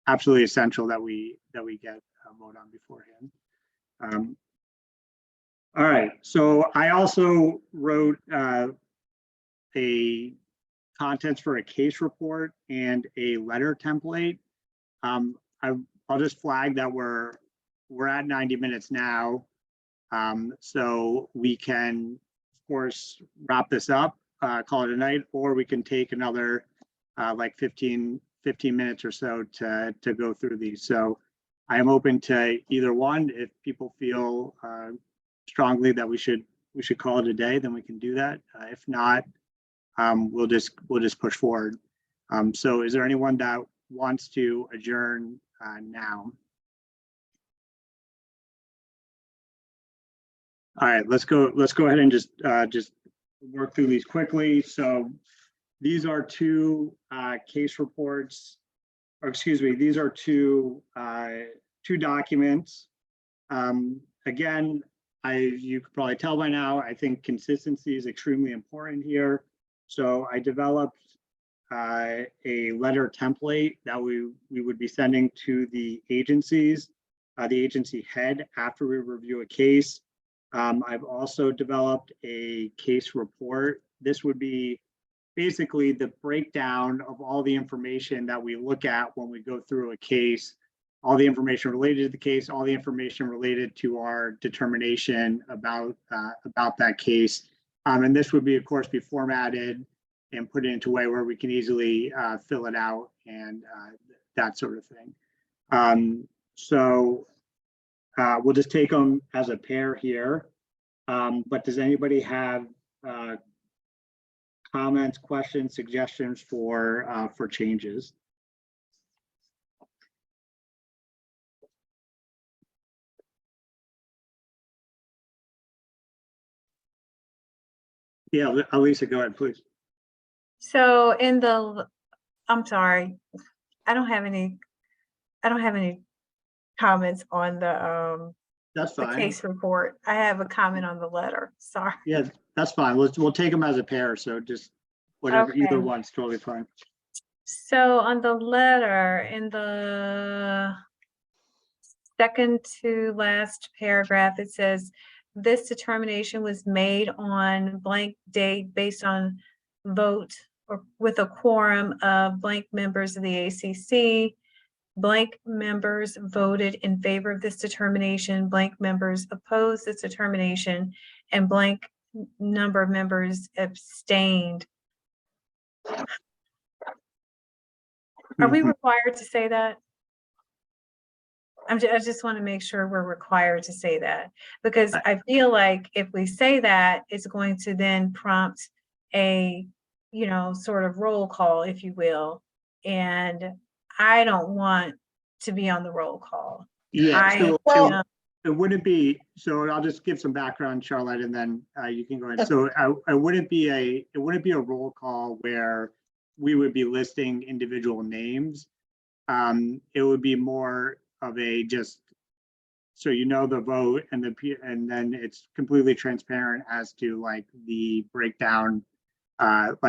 absolutely essential that we get a vote on beforehand. All right, so I also wrote a contents for a case report and a letter template. I'll just flag that we're at 90 minutes now. So we can, of course, wrap this up, call it a night, or we can take another like 15 minutes or so to go through these. So I am open to either one. If people feel strongly that we should call it a day, then we can do that. If not, we'll just push forward. So is there anyone that wants to adjourn now? All right, let's go ahead and just work through these quickly. So these are two case reports, or excuse me, these are two documents. Again, you could probably tell by now, I think consistency is extremely important here. So I developed a letter template that we would be sending to the agencies, the agency head after we review a case. I've also developed a case report. This would be basically the breakdown of all the information that we look at when we go through a case, all the information related to the case, all the information related to our determination about that case. And this would be, of course, be formatted and put into a way where we can easily fill it out and that sort of thing. So we'll just take them as a pair here. But does anybody have comments, questions, suggestions for changes? Yeah, Elisa, go ahead, please. So I'm sorry, I don't have any comments on That's fine. the case report. I have a comment on the letter. Sorry. Yeah, that's fine. We'll take them as a pair. So just whatever, Okay. Either one's totally fine. So on the letter, in the second to last paragraph, it says, this determination was made on blank date based on vote or with a quorum of blank members of the ACC. Blank members voted in favor of this determination, blank members opposed this determination, and blank number of members abstained. Are we required to say that? I just want to make sure we're required to say that, because I feel like if we say that, it's going to then prompt a, sort of roll call, if you will. And I don't want to be on the roll call. Yeah, it wouldn't be, so I'll just give some background, Charlotte, and then you can go ahead. So it wouldn't be a roll call where we would be listing individual names. It would be more of a just, so the vote and then it's completely transparent as to like the breakdown, of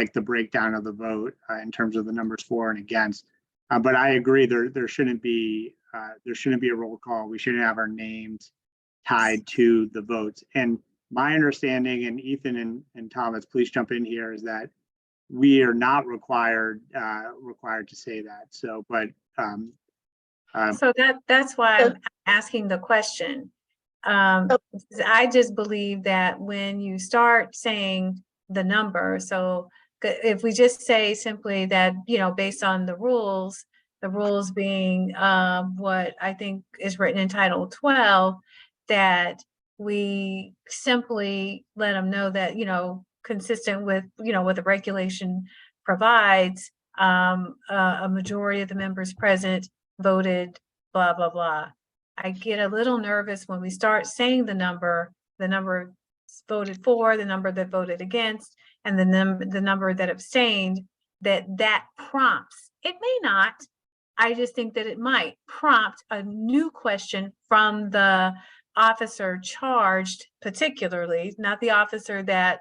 the vote in terms of the numbers for and against. But I agree, there shouldn't be a roll call. We shouldn't have our names tied to the votes. And my understanding, and Ethan and Thomas, please jump in here, is that we are not required to say that. So, but so that's why I'm asking the question. I just believe that when you start saying the number, so if we just say simply that, you know, based on the rules being what I think is written in Title 12, that we simply let them know that, you know, consistent with, you know, what the regulation provides, a majority of the members present voted blah, blah, blah. I get a little nervous when we start saying the number voted for, the number that voted against, and the number that abstained, that prompts, it may not, I just think that it might prompt a new question from the officer charged, particularly, not the officer that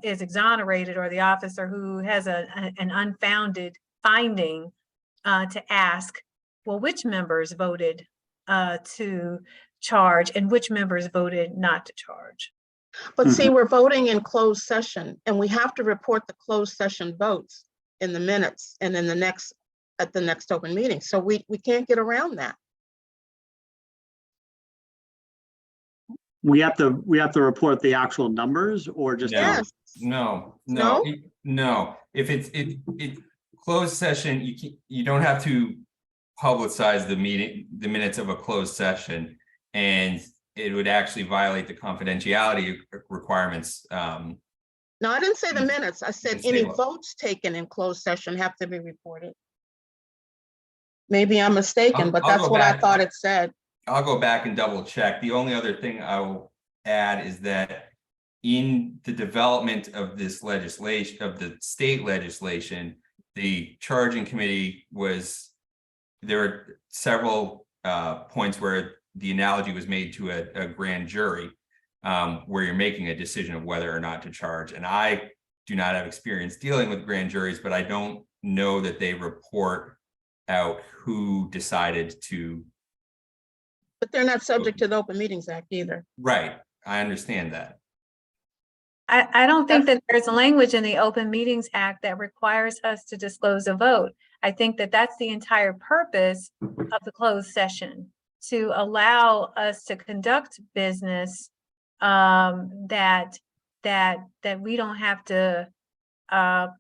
is exonerated or the officer who has an unfounded finding to ask, well, which members voted to charge and which members voted not to charge. But see, we're voting in closed session and we have to report the closed session votes in the minutes and in at the next open meeting. So we can't get around that. We have to report the actual numbers or just. Yes. No. If it's closed session, you don't have to publicize the minutes of a closed session, and it would actually violate the confidentiality requirements. No, I didn't say the minutes. I said any votes taken in closed session have to be reported. Maybe I'm mistaken, but that's what I thought it said. I'll go back and double check. The only other thing I will add is that in the development of this legislation, of the state legislation, the charging committee there were several points where the analogy was made to a grand jury, where you're making a decision of whether or not to charge. And I do not have experience dealing with grand juries, but I don't know that they report out who decided to. But they're not subject to the Open Meetings Act either. Right, I understand that. I don't think that there's a language in the Open Meetings Act that requires us to disclose a vote. I think that that's the entire purpose of the closed session, to allow us to conduct business that we don't have to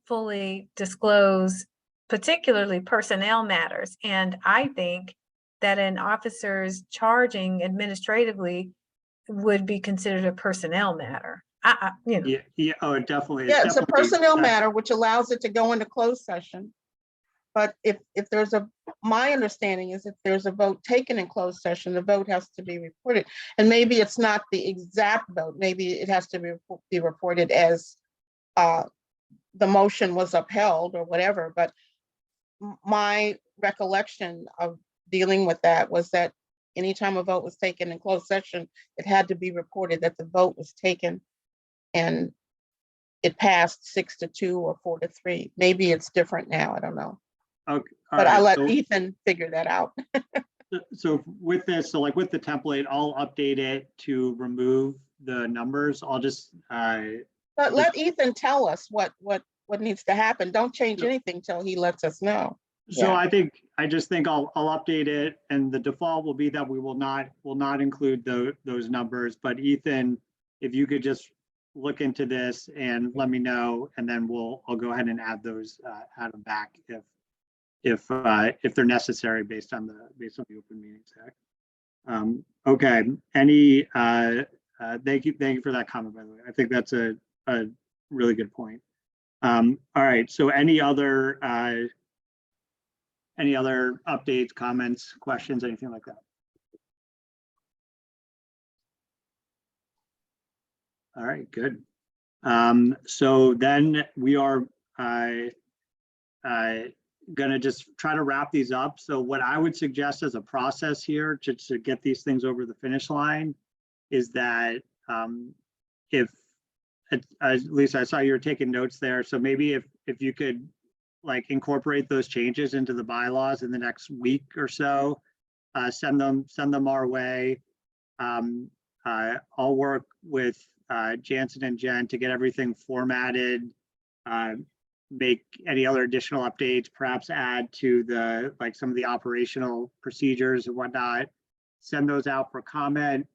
fully disclose, particularly personnel matters. And I think that an officer's charging administratively would be considered a personnel matter. You know. Yeah, oh, definitely. Yeah, it's a personnel matter, which allows it to go into closed session. But if there's my understanding is if there's a vote taken in closed session, the vote has to be reported. And maybe it's not the exact vote. Maybe it has to be reported as the motion was upheld or whatever. But my recollection of dealing with that was that anytime a vote was taken in closed session, it had to be reported that the vote was taken and it passed 6-2 or 4-3. Maybe it's different now. I don't know. Okay, but I'll let Ethan figure that out. So with this, so like with the template, I'll update it to remove the numbers. I'll just. But let Ethan tell us what needs to happen. Don't change anything till he lets us know. So I just think I'll update it, and the default will be that we will not include those numbers. But Ethan, if you could just look into this and let me know, and then I'll go ahead and add those add them back if they're necessary based on the Open Meetings Act. Okay. Any thank you for that comment, by the way. I think that's a really good point. All right. So any other updates, comments, questions, anything like that? All right, good. So then we are gonna just try to wrap these up. So what I would suggest as a process here to get these things over the finish line is that if at least I saw you were taking notes there. So maybe if you could like incorporate those changes into the bylaws in the next week or so, send them our way. I'll work with Jansen and Jen to get everything formatted, make any other additional updates, perhaps add to some of the operational procedures and whatnot, send those out for comment.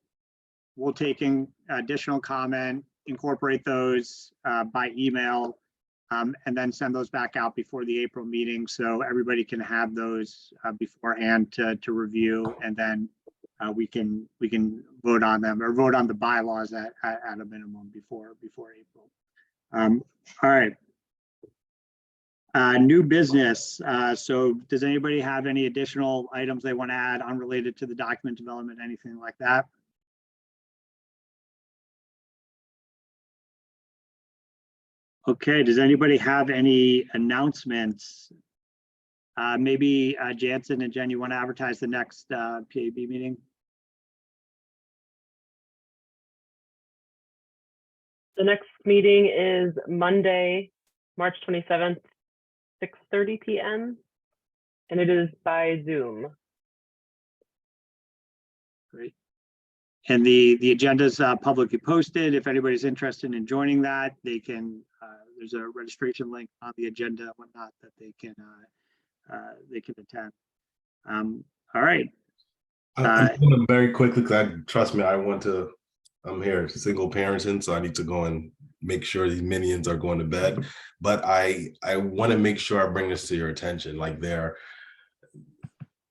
we'll take in additional comment, incorporate those by email, and then send those back out before the April meeting, so everybody can have those beforehand to review, and then we can vote on them, or vote on the bylaws at a minimum before April. All right. New business. So does anybody have any additional items they want to add unrelated to the document development, anything like that? Okay, does anybody have any announcements? Maybe Jansen and Jen, you want to advertise the next PAB meeting? The next meeting is Monday, March 27th, 6:30 p.m. and it is by Zoom. Great. And the agenda is publicly posted. If anybody's interested in joining that, they can, there's a registration link on the agenda and whatnot that they can attend. All right. I'm going to very quickly, because trust me, I'm here single parenting, so I need to go and make sure these minions are going to bed. But I want to make sure I bring this to your attention. Like,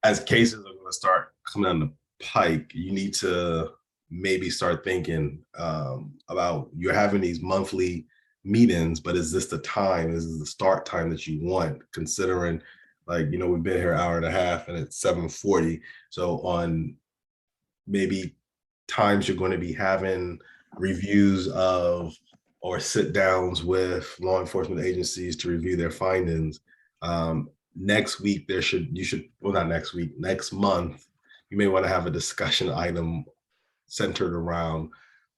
as cases are going to start coming down the pike, you need to maybe start thinking about, you're having these monthly meetings, but is this the time? Is this the start time that you want? Considering, like, we've been here an hour and a half and it's 7:40. So on maybe times you're going to be having reviews of, or sit downs with law enforcement agencies to review their findings. Next week, next month, you may want to have a discussion item centered around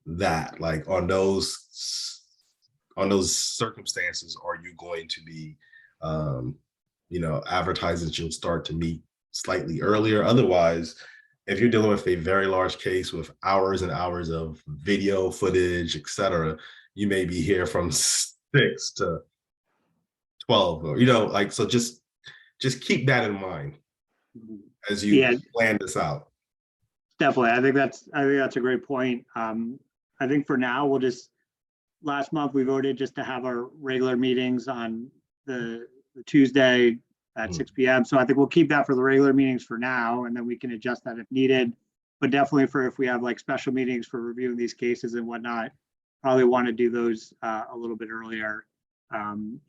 that. Like, on those circumstances, are you going to be, advertising that you'll start to meet slightly earlier? Otherwise, if you're dealing with a very large case with hours and hours of video footage, etc., you may be here from 6 to 12, or so just keep that in mind as you plan this out. Definitely. I think that's a great point. I think for now, last month we voted just to have our regular meetings on the Tuesday at 6 p.m. So I think we'll keep that for the regular meetings for now, and then we can adjust that if needed. But definitely for if we have like special meetings for reviewing these cases and whatnot, probably want to do those a little bit earlier. And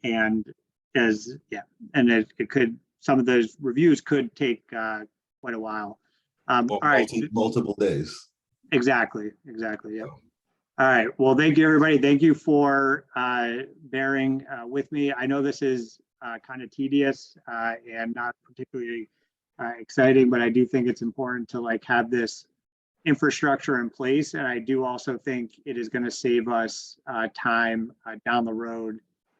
it could, some of those reviews could take quite a while. All right. Multiple days. Exactly. Yep. All right. Well, thank you, everybody. Thank you for bearing with me. I know this is kind of tedious and not particularly exciting, but I do think it's important to have this infrastructure in place. And I do also think it is going to save us time down the road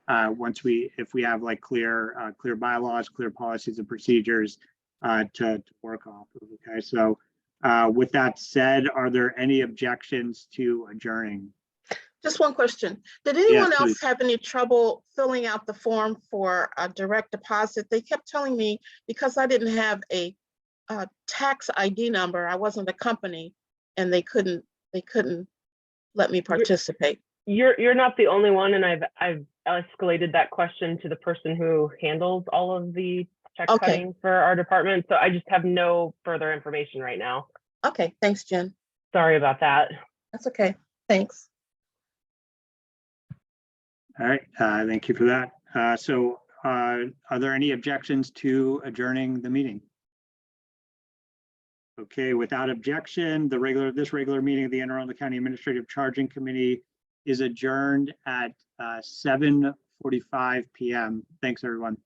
if we have clear bylaws, clear policies and procedures to work off of. Okay. So with that said, are there any objections to adjourning? Just one question. Did anyone else please. have any trouble filling out the form for a direct deposit? They kept telling me because I didn't have a tax ID number, I wasn't a company, and they couldn't let me participate. You're not the only one, and I've escalated that question to the person who handles all of the check cutting for our department. So I just have no further information right now. Okay, thanks, Jen. Sorry about that. That's okay. Thanks. All right, thank you for that. So are there any objections to adjourning the meeting? Okay, without objection, this regular meeting of the Anne Arundel County Administrative Charging Committee is adjourned at 7:45 p.m. Thanks, everyone.